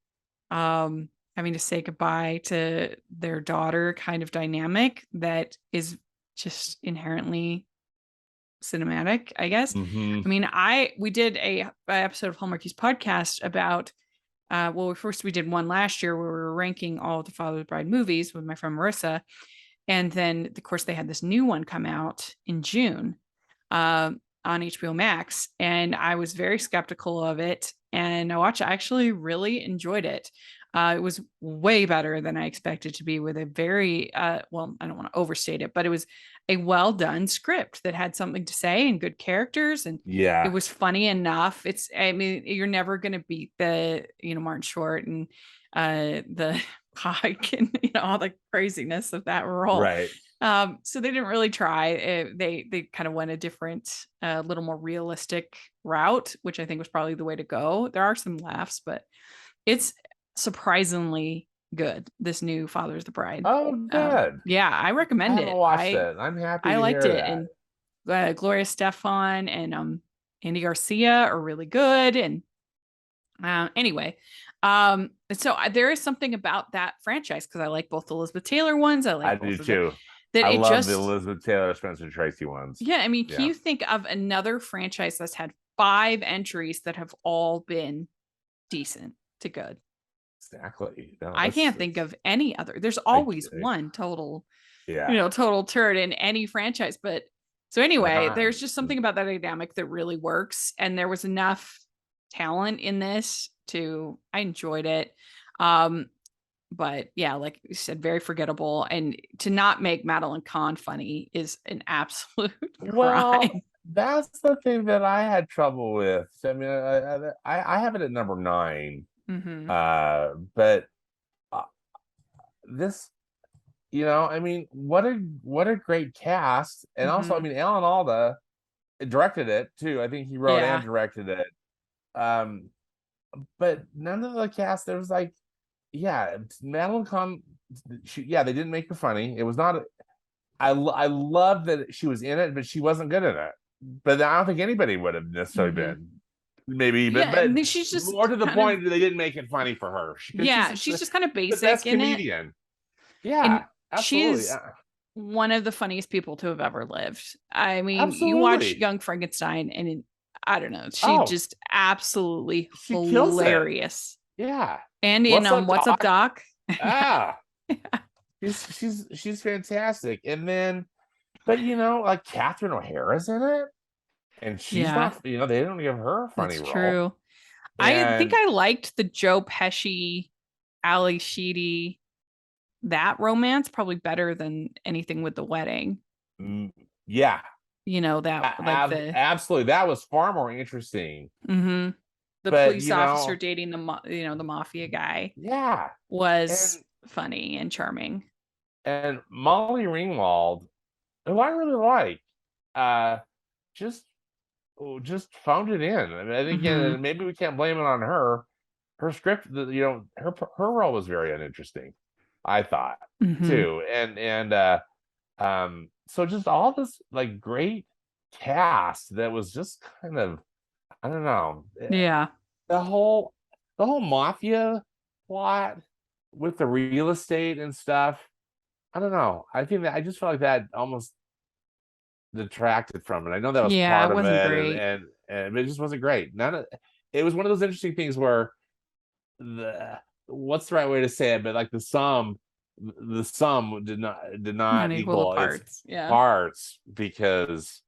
having to say goodbye to their daughter kind of dynamic that is just inherently cinematic, I guess. Hmm. I mean, I we did a episode of Hallmarkies podcast about well, first we did one last year where we were ranking all of the Father of the Bride movies with my friend Marissa, and then of course they had this new one come out in June on HBO Max, and I was very skeptical of it. And I actually really enjoyed it. It was way better than I expected to be, with a very well, I don't want to overstate it, but it was a well done script that had something to say and good characters, and it Yeah. was funny enough. I mean, you're never going to beat the Martin Short and the Pike and all the craziness of that role. Right. So they didn't really try. They kind of went a different, little more realistic route, which I think was probably the way to go. There are some laughs, but it's surprisingly good. This new Father's the Bride. Oh, good. Yeah, I I recommend haven't it. watched I it. I'm happy I to liked hear it, that. and Gloria Stefan and Andy Garcia are really good. And anyway, there is something about that franchise, because I like both the Elizabeth Taylor ones. I I like do both of the too. that I it love the just Elizabeth Taylor, Spencer Tracy ones. yeah. I mean, can Yeah, you think of another franchise that's had 5 entries that have all been decent to good? exactly. No, I that's can't think of any other. There's I, always one total, yeah. total turd in any franchise. But so anyway, Not, there's just something about that dynamic that really works. And there was enough talent in this I enjoyed it. Um, but yeah, like you said, very forgettable. And to not make Madeline Kahn funny is an absolute well, crime. that's the thing that I had trouble with. I mean, I have it at number 9. Hmm. But uh, this, I mean, what a great cast, and also, I Hmm. mean, Alan Alda directed it too. I think he wrote and Yeah. directed it. Um, but none of the cast. There was like, yeah, Madeline Kahn. Yeah, they didn't make her funny. It was not. I love that she was in it, but she wasn't good in it. But I don't think anybody would have necessarily Hmm. been. Maybe, Yeah. I but mean, she's more just to the kind of, point, they didn't make it funny for her because yeah, she's just kind of the basic best in it. comedian. And Yeah, she absolutely. is one of the funniest people to have ever lived. I mean, you watch Absolutely. Young Frankenstein, and I don't know, she Oh, just absolutely she kills it. hilarious. Yeah. And in What's up, What's Up, Doc? Doc? Yeah. Ah, she's fantastic. And then, but like Catherine O'Hara's in it, and she's Yeah, not. They don't give her a funny that's role. true. I think And I liked the Joe Pesci. Ali Sheedy, that romance probably better than anything with the wedding. Yeah, That like the absolutely. That was far more interesting. mm-hmm, the But police officer dating the mafia guy yeah, was and funny and charming. Molly Ringwald, who I really like, uh, just phoned it in. I mean, I think Mm-hmm. again, maybe we can't blame it on her. Her script, her role was very uninteresting, I thought Mm-hmm. too, so just all this like great cast that was just kind of, I don't know, Yeah. the whole mafia plot with the real estate and stuff. I don't know. I think that I just felt like that almost detracted from it. I know that was Yeah, it part of wasn't it, great. and it just wasn't great. It was one of those interesting things where the what's the right way to say it, but like the sum did Not not equal to equal its parts. Yeah. parts because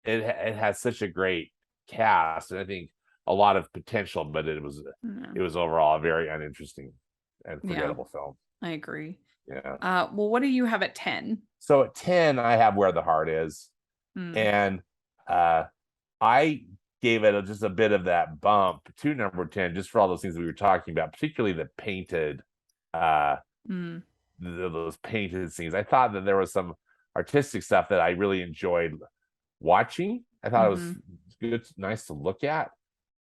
it has such a great cast and I think a lot of potential, but Yeah. it was overall a very uninteresting and Yeah, forgettable film. I agree. Yeah. Well, what do you have at 10? So at 10, I have Where the Heart Is, Mm. and uh, I gave it just a bit of that bump to number 10, just for all those things we were talking about, particularly the painted, uh, Mm. those painted scenes. I thought that there was some artistic stuff that I really enjoyed watching. I thought it was Mm-hmm. good, nice to look at,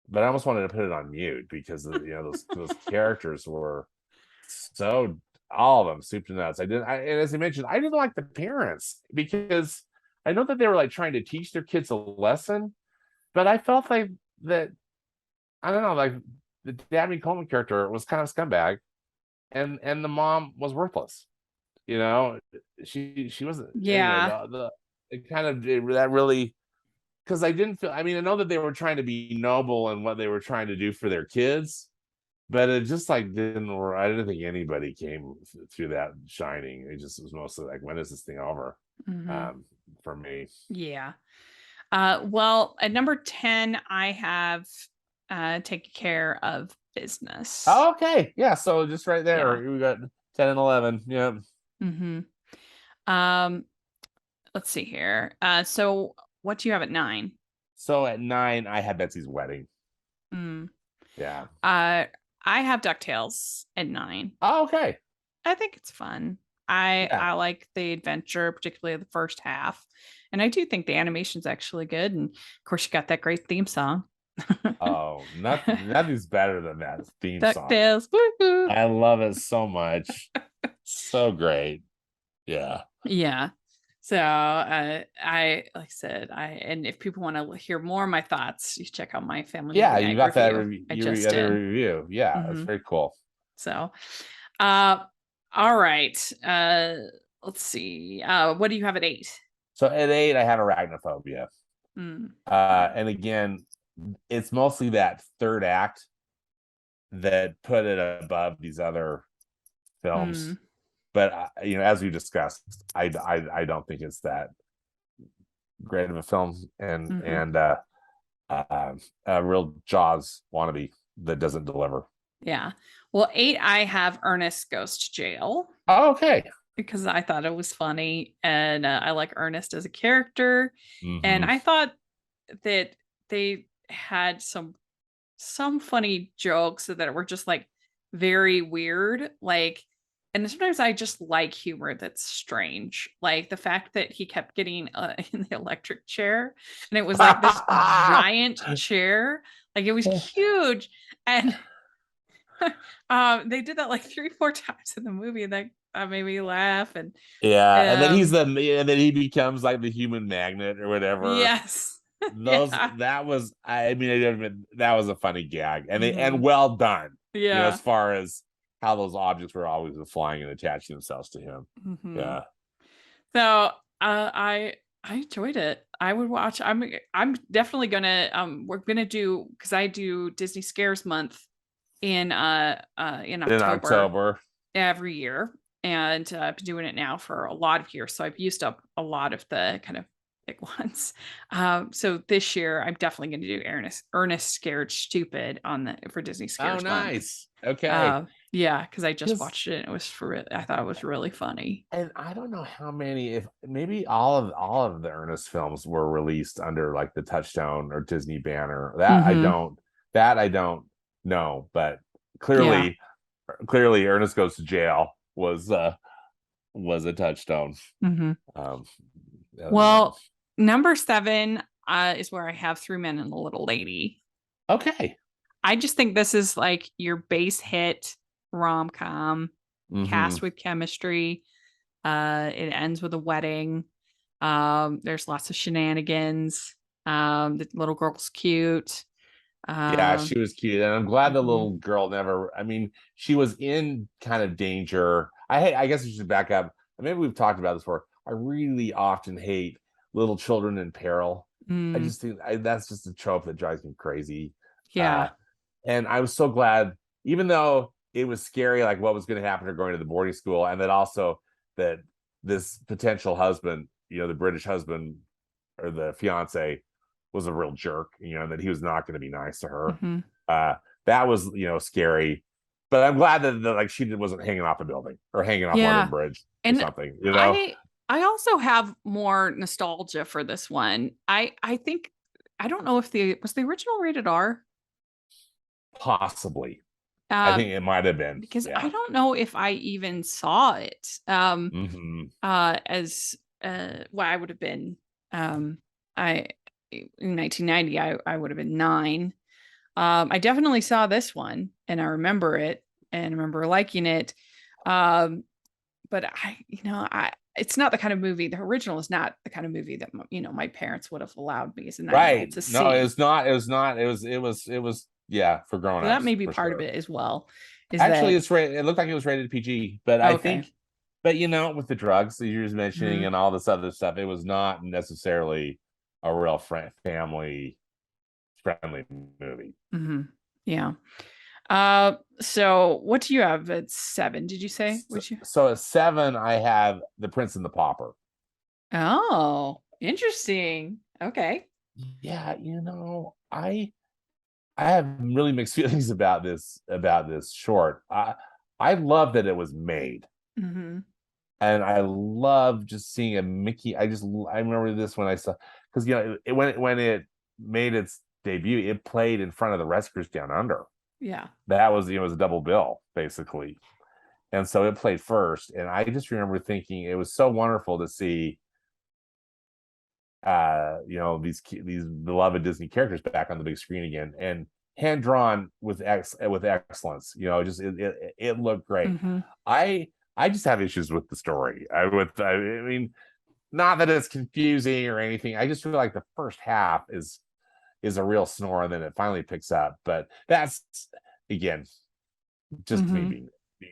but I almost wanted to put it on mute because those characters were so, all of them soup to nuts. And as I mentioned, I didn't like the parents because I know that they were like trying to teach their kids a lesson, but I felt like that, I don't know, like the Dabney Coleman character was kind of scumbag, and the mom was worthless. You know, she wasn't. Anyway, Yeah. the it kind of that really, because I didn't feel. I mean, I know that they were trying to be noble in what they were trying to do for their kids, but it just like didn't. I didn't think anybody came through that shining. It just was mostly like, when is this thing over? Mm-hmm. Um, for me. Yeah. Well, at number 10, I have Take Care of Business. Oh, okay, yeah. So just right Yeah. there, we got 10 and 11. Yeah. Mm-hmm. Um, let's see here. So what do you have at 9? So at 9, I had Betsy's Wedding. Mm. Yeah. Uh, I have DuckTales at 9. Oh, okay. I think it's fun. I Yeah. like the adventure, particularly the first half. And I do think the animation's actually good. And of course, you got that great theme song. Oh, nothing's better than that theme song. DuckTales. Woo-hoo. I love it so much. So great. Yeah. Yeah. So I like I said, and if people want to hear more of my thoughts, you check out my family Yeah, movie you night got that review. review. I You just got a did. review. Yeah, that's Hmm. very cool. So uh all right. Let's see. What do you have at 8? So at 8, I have Arachnophobia. Mm. And again, it's mostly that third act that put it above these other films. Mm. But as we discussed, I don't think it's that great of a film, Hmm. a real Jaws wannabe that doesn't deliver. Yeah. Well, 8, I have Ernest Goes to Jail Oh, okay. because I thought it was funny and I like Ernest as a character. And Mm-hmm. I thought that they had some funny jokes that were just like very weird. Like, and sometimes I just like humor that's strange. Like the fact that he kept getting in the electric chair and it was like this giant chair, like it was huge. And they did that like 3, 4 times in the movie, and that made me laugh. And Yeah, um, and then he becomes like the human magnet or whatever. yes, Those yeah, that was, I mean, I admit, that was a funny gag, hmm, and well done. yeah, As far as how those objects were always flying and attaching themselves to him. hmm. Yeah. So I enjoyed it. I would watch. I'm definitely gonna we're gonna do because I do Disney Scares Month in In October October. every year, and I've been doing it now for a lot of years. So I've used up a lot of the kind of pick ones. So this year I'm definitely going to do Ernest Scared Stupid on the for Disney Oh, Scares Month. nice. Okay. Yeah, because I just Because watched it and it was I thought it was really funny. and I don't know how many, if maybe all of the Ernest films were released under like the Touchstone or Disney banner. Mm-hmm. That I don't know, but Yeah. clearly Ernest Goes to Jail was a Touchstone. Mm-hmm. Um, yeah. Well, number 7 is where I have Three Men and a Little Lady. Okay. I just think this is like your base hit rom com, Mm-hmm. cast with chemistry. It ends with a wedding. There's lots of shenanigans. The little girl's cute. Yeah, Um, she was cute, and I'm glad the mhm, little girl never. I mean, she was in kind of danger. I guess we should back up. Maybe we've talked about this before. I really often hate little children in peril. I mm, just think that's just a trope that drives me crazy. Uh, yeah. and I was so glad, even though it was scary, like what was going to happen to her going to the boarding school, and that also that this potential husband, the British husband or the fiance, was a real jerk, that he was not going to be nice to her. Hmm. Uh, that was, scary. But I'm glad that like she wasn't hanging off a building or hanging off London Yeah. Bridge or And something. I also have more nostalgia for this one. I think I don't know if the original rated R. Possibly. I Uh think it might have been. because I Yeah. don't know if I even saw it. Mm-hmm. As well, I would have been I in 1990 I would have been 9. I definitely saw this one and I remember it and I remember liking it. Um, but I it's not the kind of movie. The original is not the kind of movie that my parents would have allowed me as a 9-year-old Right. to No, see. it's not. It was not. It was. Yeah, for So that grown-ups may be for part of sure. it as well. Is Actually, that it's rated. It looked like it was rated PG, but I okay? think, with the drugs that you were mentioning Hmm. and all this other stuff, it was not necessarily a real family friendly movie. Hmm. Yeah. So what do you have at 7? Did you say? So, Would you? so at 7, I have The Prince and the Pauper. Oh, interesting. Okay. Yeah, I have really mixed feelings about this short. I love that it was made. Hmm. And I love just seeing a Mickey. I remember this when I saw, because when it made its debut, it played in front of the Rescuers Down Under. Yeah. That was it was a double bill basically, and so it played first. And I just remember thinking it was so wonderful to see, these beloved Disney characters back on the big screen again and hand drawn with excellence. Just it looked great. Hmm. I just have issues with the story. I mean, not that it's confusing or anything. I just feel like the first half is a real snore, and then it finally picks up. But that's, again, just Hmm.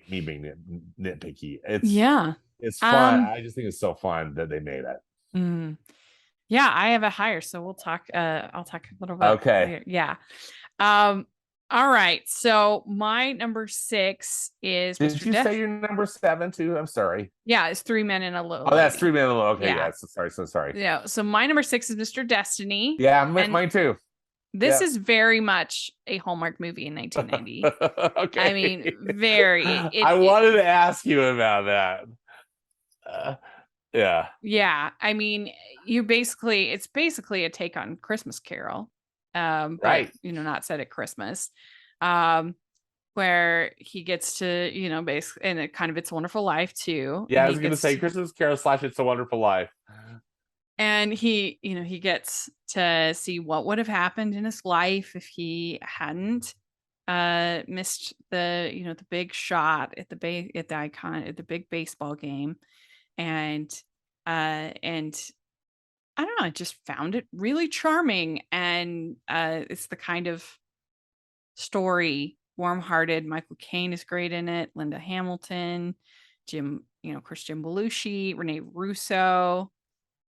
me being nitpicky. Yeah. It's fun. Um, I just think it's so fun that they made it. mm, yeah, I have a higher, so we'll talk I'll talk a little bit Okay. later. Yeah. Um, all right. So my number 6 is Did Mr. you say Death. your number 7 too? I'm sorry. Yeah, it's Three Men and a Little Oh, that's Lady. 3 minutes. Okay, Yeah. yeah. So sorry. So sorry. Yeah. So my number 6 is Mr. Destiny. Yeah, And mine too. this Yeah. is very much a Hallmark movie in 1990. I mean, Okay. very. I wanted to ask you about that. Uh, yeah. Yeah. I mean, it's basically a take on Christmas Carol. But Right. not set at Christmas. Um, where he gets to, basically, and it kind of It's a Wonderful Life too. Yeah, I was gonna say Christmas Carol / It's a Wonderful Life. And he gets to see what would have happened in his life if he hadn't missed the big shot at the big baseball game. And I don't know, I just found it really charming. And it's the kind of story, warm-hearted. Michael Caine is great in it, Linda Hamilton, of course, Jim Belushi, Rene Russo.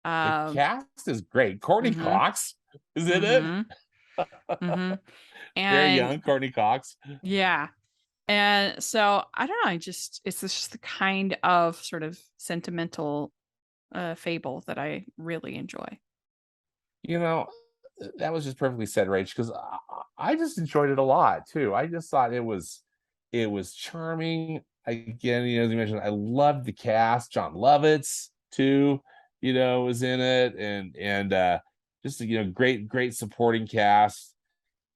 The Um, cast is great. Courtney mhm, Cox is in it. mhm, mhm. Very And young Courtney Cox. yeah. And so I don't know, it's just the kind of sort of sentimental fable that I really enjoy. You know, that was just perfectly said, Rach, because I just enjoyed it a lot too. I just thought it was charming. Again, as you mentioned, I loved the cast. John Lovitz too, was in it, and just great supporting cast,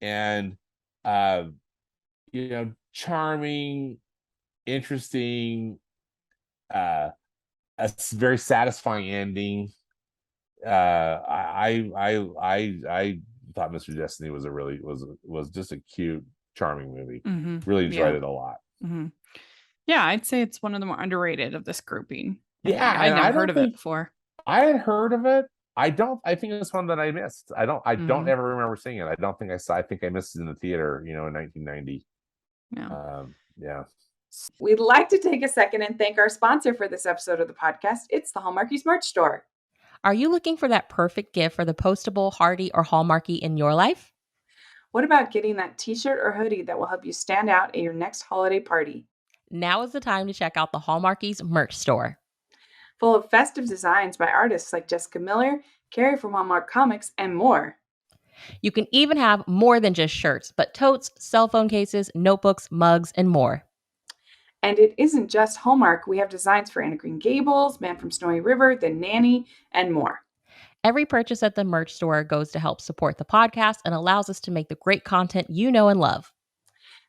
and uh, charming, interesting, a very satisfying ending. I thought Mr. Destiny was just a cute, charming movie. Really enjoyed Yeah. it a lot. Yeah, I'd say it's one of the more underrated of this grouping. Yeah, I'd and I never heard don't of it think before. I had heard of it. I think it's one that I missed. I don't Mhm. ever remember seeing it. I don't think I saw. I think I missed it in the theater, in 1990. Yeah. Yeah. We'd like to take a second and thank our sponsor for this episode of the podcast. It's the Hallmarkies merch store. Are you looking for that perfect gift for the postable, hardy, or Hallmarky in your life? What about getting that t-shirt or hoodie that will help you stand out at your next holiday party? Now is the time to check out the Hallmarkies merch store. Full of festive designs by artists like Jessica Miller, Carrie from Hallmark Comics, and more. You can even have more than just shirts, but totes, cell phone cases, notebooks, mugs, and more. And it isn't just Hallmark. We have designs for Anna Green Gables, Man from Snowy River, The Nanny, and more. Every purchase at the merch store goes to help support the podcast and allows us to make the great content you know and love.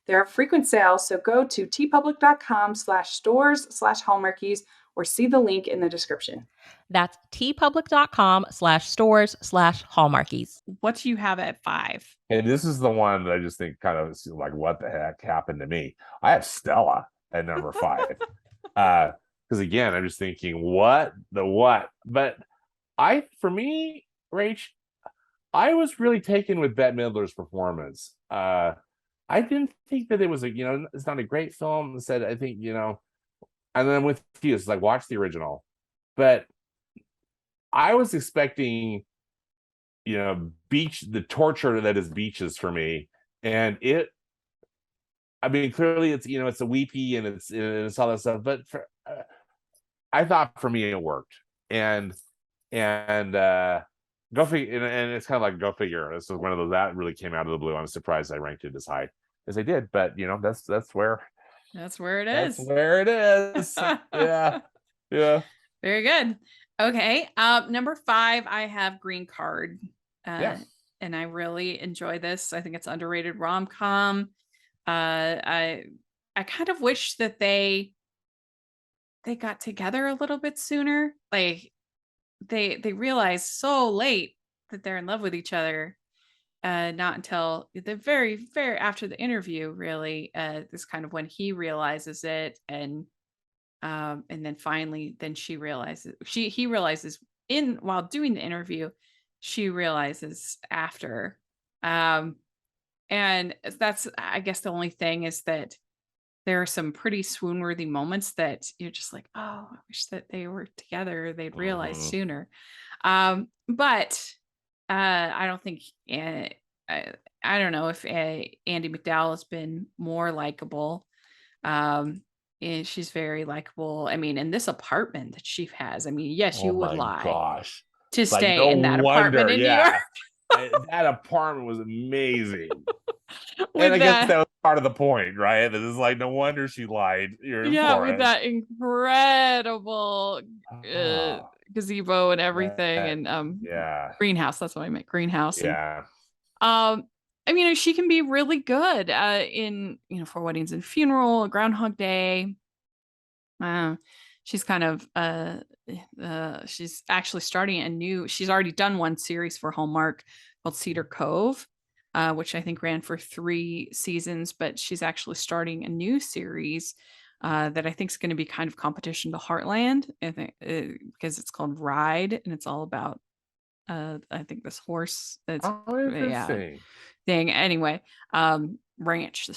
There are frequent sales, so go to tpublic.com/stores/hallmarkies or see the link in the description. That's tpublic.com/stores/hallmarkies. What do you have at 5? And this is the one that I just think kind of like, what the heck happened to me? I have Stella at number 5. Because again, I'm just thinking, what? But for me, Rach, I was really taken with Bette Midler's performance. I didn't think that it was it's not a great film. Instead, I think, and then I'm with you, it's like, watch the original. But I was expecting, the torture that is Beaches for me. And clearly it's a weepy and it's all that stuff, but I thought for me it worked. And go figure, and it's kind of like, go figure. This was one of those that really came out of the blue. I'm surprised I ranked it as high as I did, but that's where it that's is. where it is. Yeah. Very good. Okay. Number 5, I have Green Card. And I really enjoy this. I think it's underrated rom-com. I kind of wish that they got together a little bit sooner. Like they realize so late that they're in love with each other. Not until the very, very after the interview, really, is kind of when he realizes it, and then finally, then he realizes while doing the interview, she realizes after, and that's, I guess, the only thing is that there are some pretty swoon-worthy moments that you're just like, oh, I wish that they were together. They'd realize sooner. But I don't think I don't know if Andy McDowell has been more likable. And she's very likable. In this apartment that she has, yes, you would lie Gosh, to stay no in that wonder, apartment in New York. That apartment was amazing. With and I guess that was part of the point, right? That is like, no wonder she lied. With that incredible gazebo and everything, and greenhouse. That's what I meant, greenhouse. Yeah. She can be really good in For Weddings and Funeral, Groundhog Day. She's kind of she's actually starting she's already done one series for Hallmark called Cedar Cove, which I think ran for 3 seasons, but she's actually starting a new series that I think is going to be kind of competition to Heartland, I think, because it's called Ride, and it's all about I think this horse that's interesting thing. Anyway, ranch.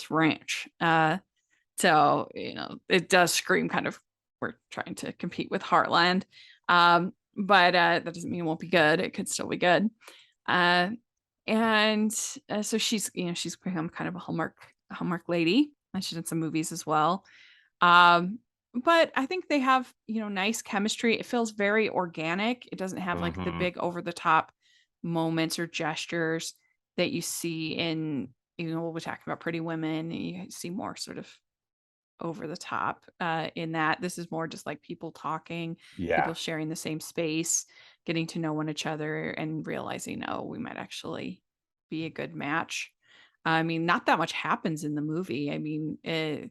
So it does scream kind of, we're trying to compete with Heartland, but that doesn't mean it won't be good. It could still be good. So she's become kind of a Hallmark lady, and she did some movies as well. But I think they have nice chemistry. It feels very organic. It doesn't have like the big over the top moments or gestures that you see in, we're talking about Pretty Women, and you see more sort of over the top in that. This is more just like people talking, people Yeah. sharing the same space, getting to know each other, and realizing, oh, we might actually be a good match. I mean, not that much happens in the movie. I mean, they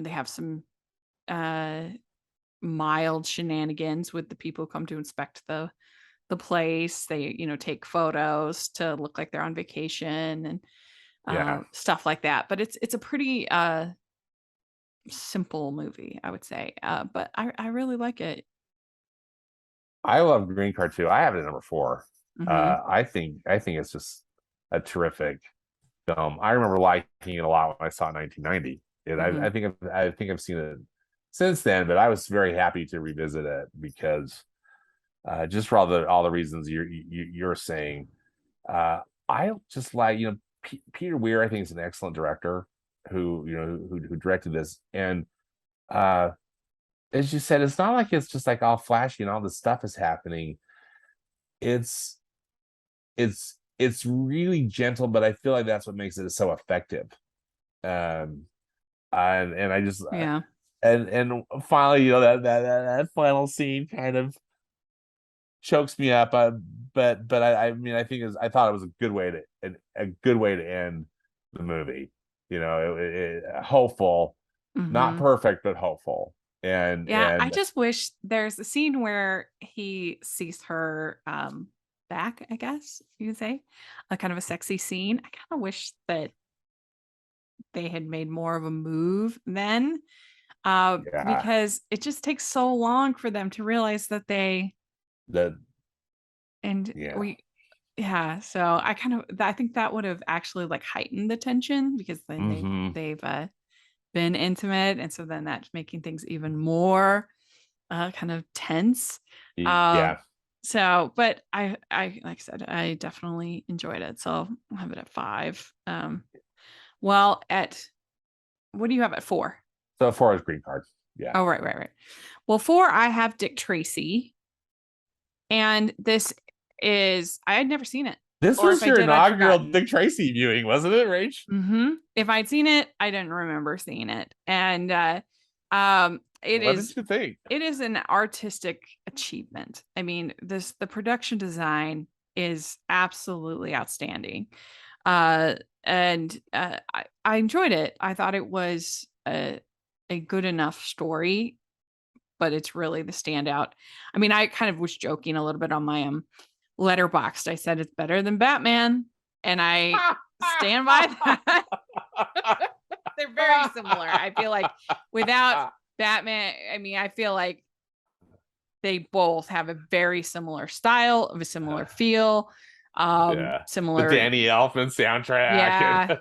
have some uh, mild shenanigans with the people who come to inspect the place. They, take photos to look like they're on vacation and Yeah. stuff like that. But it's a pretty simple movie, I would say. But I really like it. I love Green Card too. I have it at number 4. Hmm. I think it's just a terrific film. I remember liking it a lot when I saw it in 1990, and Hmm. I think I've seen it since then. But I was very happy to revisit it because just for all the reasons you're saying. I just like Peter Weir. I think is an excellent director who directed this, and uh, as you said, it's not like it's just like all flashy and all this stuff is happening. It's it's really gentle, but I feel like that's what makes it so effective. Um, and I just Yeah. and finally, that final scene kind of chokes me up. But I mean, I thought it was a good way to end the movie. Hopeful, not Hmm. perfect, but hopeful. And Yeah, I and just wish there's a scene where he sees her back, I guess you could say, a kind of a sexy scene. I kind of wish that they had made more of a move then, yeah, because it just takes so long for them to realize that the and yeah, we yeah, so I think that would have actually like heightened the tension because then hmm they've been intimate, and so then that's making things even more kind of tense. Um, yeah. but I like I said, I definitely enjoyed it. So I'll have it at 5. Well, at what do you have at 4? So far as Green Card, yeah. Oh, right, right, right. Well, 4, I have Dick Tracy, and this is I had never seen it, This or if was I your did, I'd inaugural forgotten. Dick Tracy viewing, wasn't it, Rach? If I'd seen it, I didn't remember seeing it, and it What is did you think? it is an artistic achievement. I mean, the production design is absolutely outstanding. Uh and I enjoyed it. I thought it was a good enough story, but it's really the standout. I mean, I kind of was joking a little bit on my letterboxed. I said it's better than Batman, and I stand by that. They're very similar. I feel like without Batman, I mean, I feel like they both have a very similar style, of a similar feel, Yeah, the similar. Danny Elfman soundtrack. Yeah.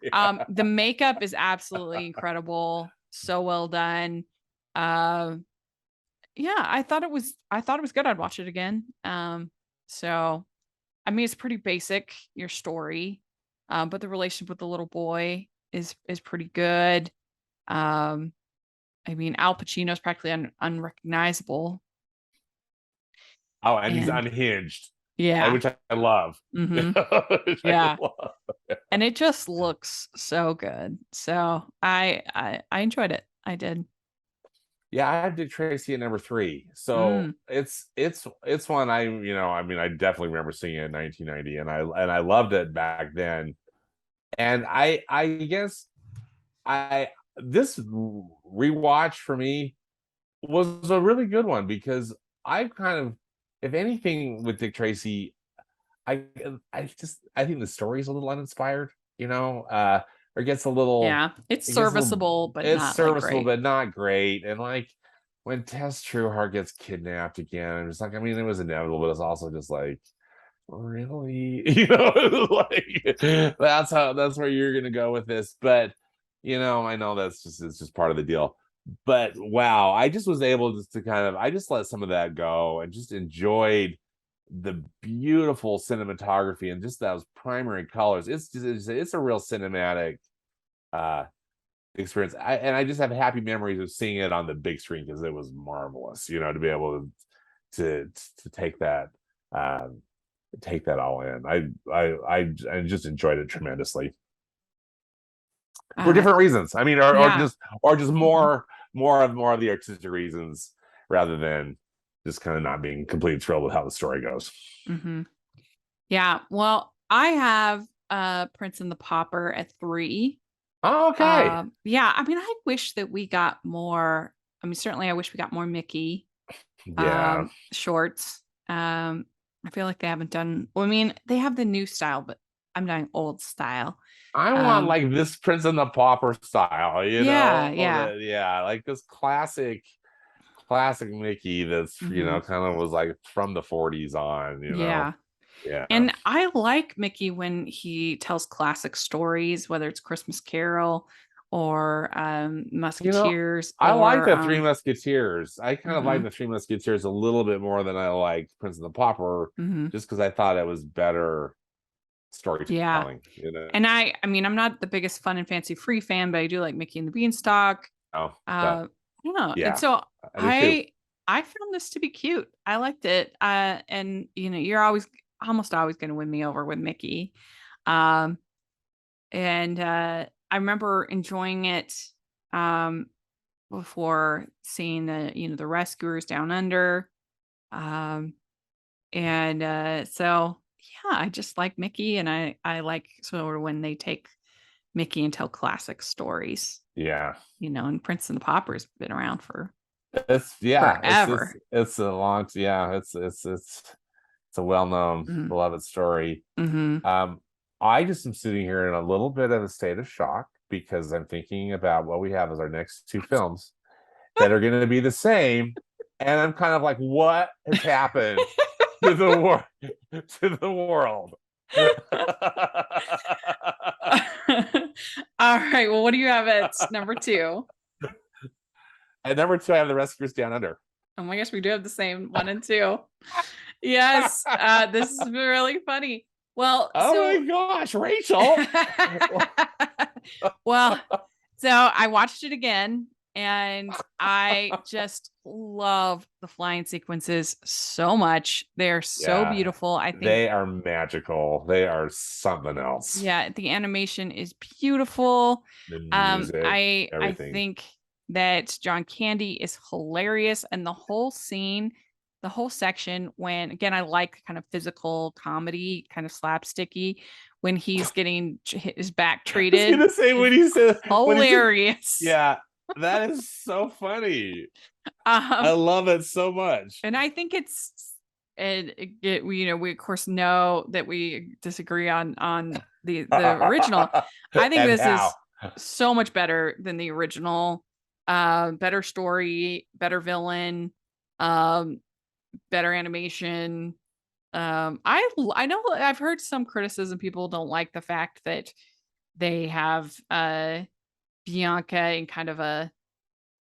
Yeah. The makeup is absolutely incredible. So well done. Uh, yeah, I thought it was good. I'd watch it again. So I mean, it's pretty basic, your story, but the relationship with the little boy is pretty good. Um, I mean, Al Pacino's practically unrecognizable, Oh, and he's and unhinged, yeah, which I love. hmm Which I yeah, love. and it just looks so good. So I enjoyed it. I did. Yeah, I have Dick Tracy at number 3. So Mm, it's one I mean, I definitely remember seeing it in 1990, and I loved it back then. And I guess I this rewatch for me was a really good one because I kind of, if anything, with Dick Tracy, I I think the story's a little uninspired, or gets a little yeah, it's it gets a little serviceable, but it's not like serviceable great. but not great. And like when Tess Trueheart gets kidnapped again, I'm just like, I mean, it was inevitable, but it's also just like, really? Like that's where you're gonna go with this. But I know it's just part of the deal. But wow, I just was able just to kind of I just let some of that go and just enjoyed the beautiful cinematography and just those primary colors. It's a real cinematic uh experience. I just have happy memories of seeing it on the big screen because it was marvelous, to be able to take that all in. I just enjoyed it tremendously for different reasons. I mean, or just more of the artistic reasons rather than just kind of not being completely thrilled with how the story goes. Yeah. Well, I have Prince and the Pauper at 3. Oh, okay. Yeah. I mean, I wish that we got more. I mean, certainly I wish we got more Mickey shorts. I feel like they haven't done, well, I mean, they have the new style, but I'm doing old style. I want like this Prince and the Pauper style, you know? Yeah. Like this classic Mickey that's, you know, kind of was like from the 40s on, you know? Yeah. And I like Mickey when he tells classic stories, whether it's Christmas Carol or Musketeers. I like the Three Musketeers. I kind of like the Three Musketeers a little bit more than I like Prince and the Pauper, just because I thought it was better storytelling. You know? And I mean, I'm not the biggest Fun and Fancy Free fan, but I do like Mickey and the Beanstalk. I don't know. Yeah, and so I found this to be cute. I liked it. And you know, you're almost always going to win me over with Mickey. And I remember enjoying it before seeing the Rescuers Down Under. So yeah, I just like Mickey, and I like sort of when they take Mickey and tell classic stories. Yeah. You know, and Prince and the Pauper's been around for forever. It's a long it's a well-known beloved story. I just am sitting here in a little bit of a state of shock because I'm thinking about what we have as our next 2 films that are going to be the same, and I'm kind of like, what has happened to the world? All right. Well, what do you have at number 2? At number 2, I have The Rescuers Down Under. Oh my gosh, we do have the same 1 and 2. Yes, this is really funny. Well, my gosh, Rachel. Well, so I watched it again, and I just love the flying sequences so much. They're so beautiful. I think they are magical. They are something else. Yeah, the animation is beautiful. The music, I everything. think that John Candy is hilarious, and the whole scene, the whole section, when again, I like kind of physical comedy, kind of slapsticky, when he's getting his back treated. I was gonna say when he said hilarious. Yeah, that is so funny. I love it so much. And I think we of course know that we disagree on the original. I think this is so much better than the original. Better story, better villain, better animation. I know I've heard some criticism. People don't like the fact that they have Bianca and kind of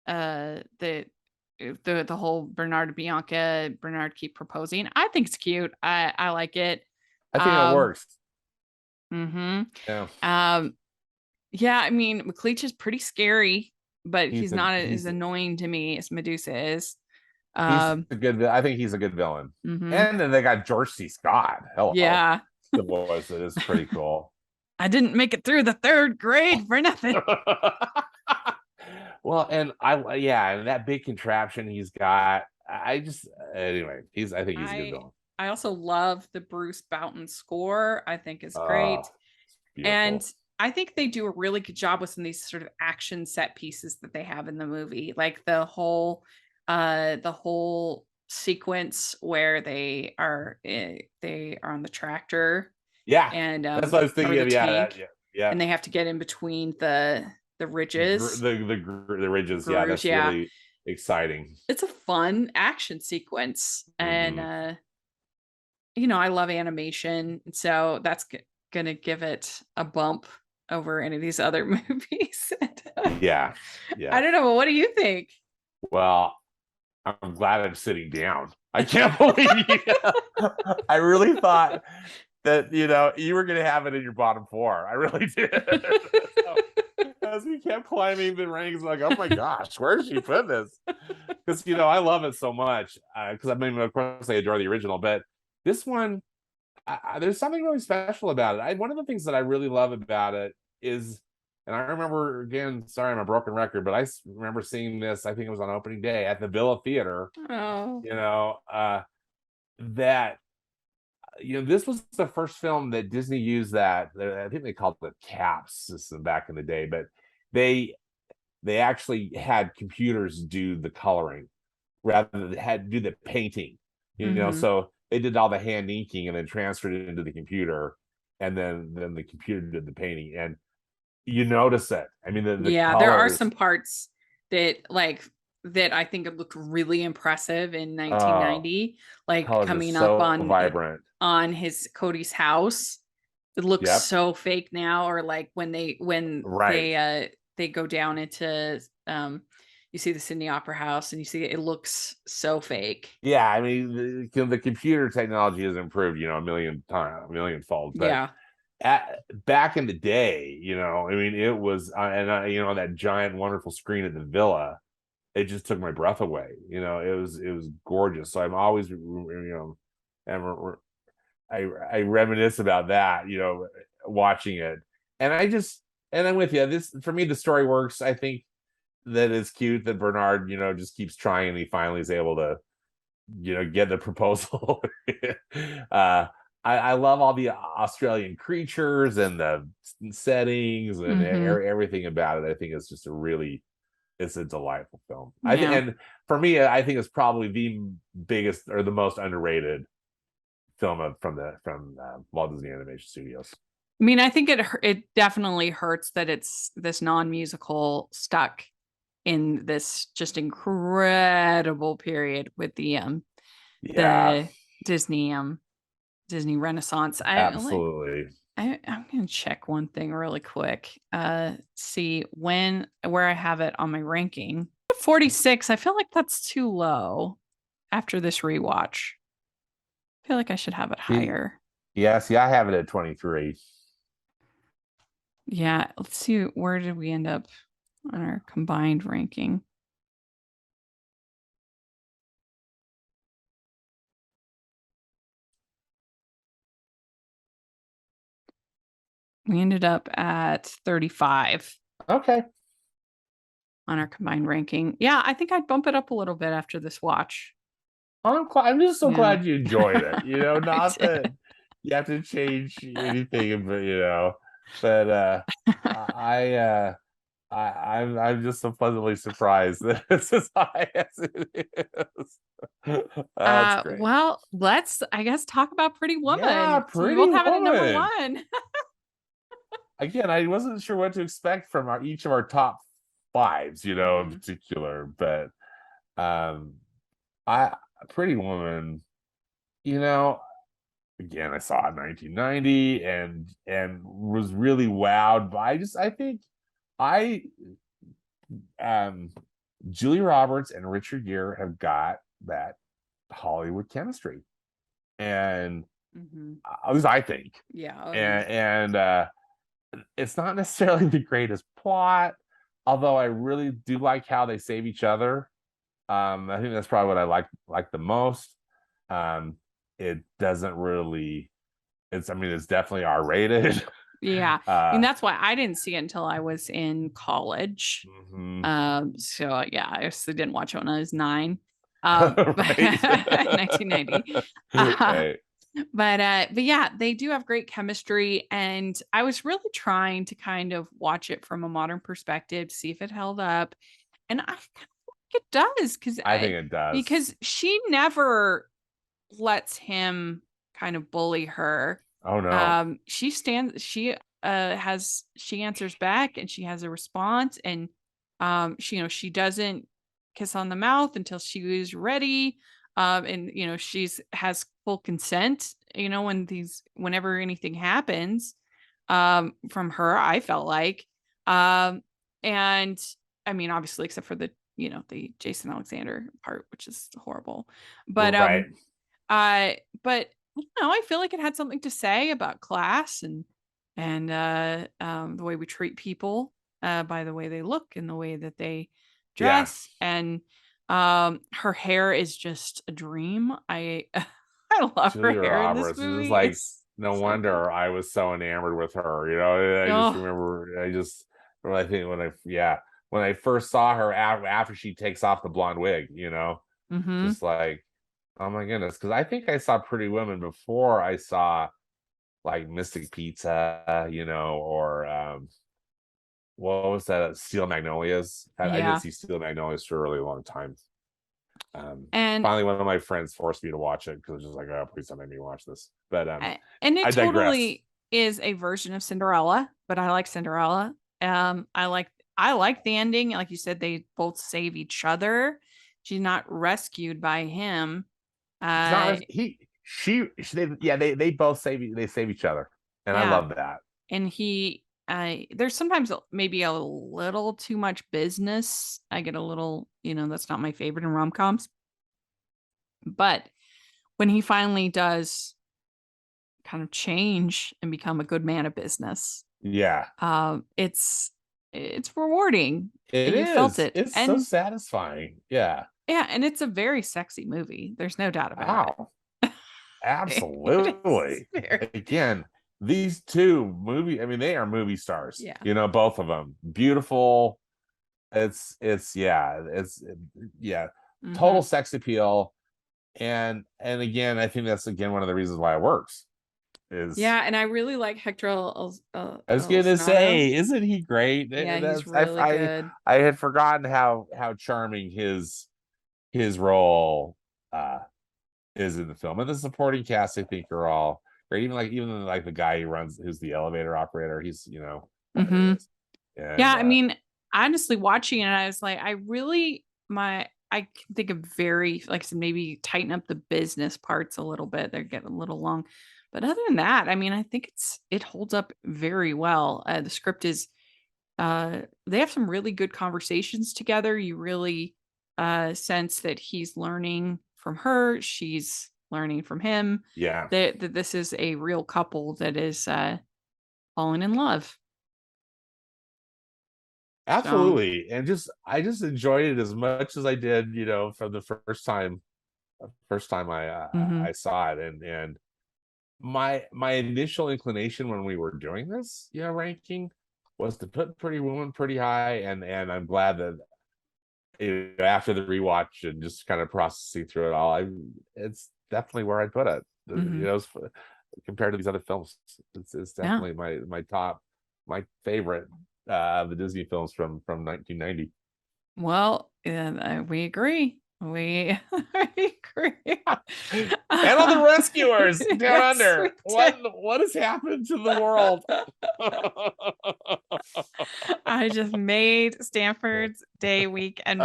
the whole Bernard keep proposing. I think it's cute. I like it. I think it works. Yeah. Yeah, I mean, McLeach is pretty scary, but he's not as annoying to me as Medusa is. I think he's a good villain. And then they got George C. Scott. Yeah. The voice is pretty cool. I didn't make it through the 3rd grade for nothing. Well, and and that big contraption he's got. I think he's a good villain. I also love the Bruce Boughton score. I think is great. And I think they do a really good job with some of these sort of action set pieces that they have in the movie, like the whole sequence where they are on the tractor. Yeah, and that's what I was thinking of. Yeah, and they have to get in between the ridges. The ridges. Yeah, that's really exciting. It's a fun action sequence, and I love animation, so that's gonna give it a bump over any of these other movies. Yeah. I don't know, but what do you think? Well, I'm glad I'm sitting down. I can't believe I really thought that you were gonna have it in your bottom four. I really did. So, as we kept climbing the ranks, like, oh my gosh, where did she put this? Because I love it so much. Because I mean, of course, I adore the original, but this one, there's something really special about it. One of the things that I really love about it is, and I remember, again, sorry, I'm a broken record, but I remember seeing this. I think it was on opening day at the Villa Theater. Oh. That this was the first film that Disney used that. I think they called it CAPS system back in the day, but they actually had computers do the coloring rather than had do the painting. So they did all the hand inking and then transferred it into the computer, and then the computer did the painting, and you notice it. I mean, the Yeah, colors. there are some parts that I think it looked really impressive in 1990, like colors coming are up so vibrant on his Cody's house. It looks Yep. so fake now, or like when Right. they go down into you see the Sydney Opera House and you see it looks so fake. Yeah, I mean, the computer technology has improved, a millionfold. But Yeah. back in the day, I mean, it was, and that giant, wonderful screen at the Villa, it just took my breath away. It was gorgeous. So I'm always, and I reminisce about that, watching it, and I'm with you. This, for me, the story works. I think that it's cute that Bernard, just keeps trying, and he finally is able to, get the proposal. I love all the Australian creatures and the settings and everything about it. I think it's just it's a delightful film. Yeah. And for me, I think it's probably the biggest or the most underrated film from Walt Disney Animation Studios. I mean, I think it definitely hurts that it's this non-musical stuck in this just incredible period with the Disney Renaissance. Absolutely. I'm gonna check one thing really quick. See where I have it on my ranking. 46. I feel like that's too low after this rewatch. I feel like I should have it higher. Yeah, see, I have it at 23. Yeah, let's see, where did we end up on our combined ranking? We ended up at 35. Okay. On our combined ranking. Yeah, I think I'd bump it up a little bit after this watch. I'm just so glad you enjoyed it. Not that you have to change anything, but I'm just so pleasantly surprised that it's as high as it is. That's great. Well, let's, I guess, talk about Pretty Woman. Yeah, So we Pretty both have it at number Woman. 1. Again, I wasn't sure what to expect from each of our top 5s, in particular, but Pretty Woman, again, I saw it in 1990 and was really wowed by Julia Roberts and Richard Gere have got that Hollywood chemistry, and at least I think. Yeah. And it's not necessarily the greatest plot, although I really do like how they save each other. I think that's probably what I like the most. It doesn't really. It's definitely R-rated. Yeah, and that's why I didn't see it until I was in college. So yeah, I obviously didn't watch it when I was 9. 1990. But yeah, they do have great chemistry, and I was really trying to kind of watch it from a modern perspective to see if it held up, and I kind of think it does, I think it does, because she never lets him kind of bully her. Oh no. She answers back, and she has a response, and she doesn't kiss on the mouth until she was ready. And she's has full consent, whenever anything happens from her, I felt like. And I mean, obviously, except for the Jason Alexander part, which is horrible. But right. but know, I feel like it had something to say about class and the way we treat people by the way they look and the way that they Yeah. dress. And her hair is just a dream. I I love her Julia hair in this Roberts is just movie. like, It's no so good. wonder I was so enamored with her. You know, I just Oh, remember, when I think when I first saw her after she takes off the blonde wig, mm-hmm. just like, oh my goodness. Because I think I saw Pretty Women before I saw like Mystic Pizza, or what was that? Steel Magnolias. I didn't Yeah. see Steel Magnolias for a really long time. And Finally, one of my friends forced me to watch it because it was just like, oh, please don't make me watch this. But and it I digress. totally is a version of Cinderella, but I like Cinderella. I like the ending. Like you said, they both save each other. She's not rescued by him. It's not Uh, they both save each other, and I yeah, love that. and there's sometimes maybe a little too much business. I get a little, that's not my favorite in rom-coms. But when he finally does kind of change and become a good man of business, Yeah, it's rewarding. it You felt is. it. It's so And satisfying. Yeah. yeah, and it's a very sexy movie. There's no doubt about it. Wow. It is Absolutely. very, Again, these two movie. I mean, they are movie stars. yeah. Both of them beautiful. It's yeah, Hmm. total sex appeal. And again, I think that's again one of the reasons why it works. Is Yeah, and I really like Hector I was gonna Elsonato. say, isn't he great? Yeah, he's That's really good. I had forgotten how charming his role is in the film, and the supporting cast I think are all great. Even like the guy who's the elevator operator. He's Hmm. hilarious. Yeah, And I mean, honestly, watching it, I was like, I can think of very, like I said, maybe tighten up the business parts a little bit. They're getting a little long. But other than that, I mean, I think it holds up very well. The script is they have some really good conversations together. You really sense that he's learning from her, she's learning from him. yeah, That this is a real couple that is falling in love. So, absolutely. And I just enjoyed it as much as I did, from the first time mhm, I saw it. And my initial inclination when we were doing this, ranking, was to put Pretty Woman pretty high, and I'm glad that after the rewatch and just kind of processing through it all, it's definitely where I'd put it. mhm. Compared to these other films, it's Yeah. definitely my favorite of the Disney films from 1990. Well, we agree. We we agree. And on the rescuers down Yes, we under, did. what has happened to the world? I just made Stanford's day, week, and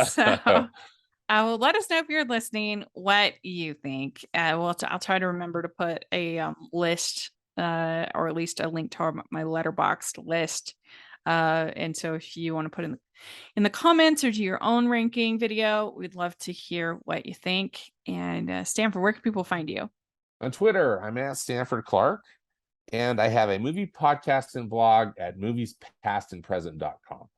so will let us know if you're listening what you think. I'll try to remember to put a list or at least a link to my letterboxed list. And so if you want to put in the comments or do your own ranking video, we'd love to hear what you think. And Stanford, where can people find you? On Twitter, I'm at Stanford Clark, and I have a movie podcast and blog at moviespastandpresent.com.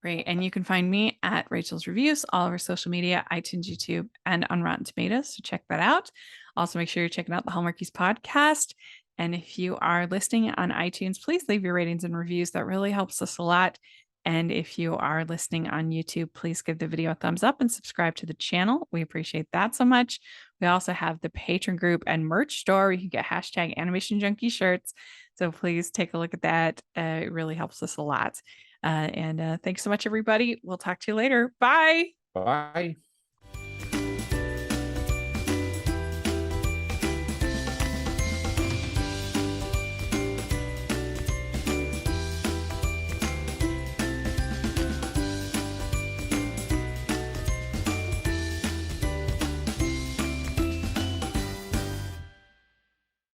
Great. And you can find me at Rachel's Reviews, all over social media, iTunes, YouTube, and on Rotten Tomatoes. So check that out. Also, make sure you're checking out the Hallmarkies podcast. And if you are listening on iTunes, please leave your ratings and reviews. That really helps us a lot. And if you are listening on YouTube, please give the video a thumbs up and subscribe to the channel. We appreciate that so much. We also have the Patreon group and merch store where you can get hashtag Animation Junkie shirts. So please take a look at that. It really helps us a lot. And thanks so much, everybody. We'll talk to you later. Bye. Bye.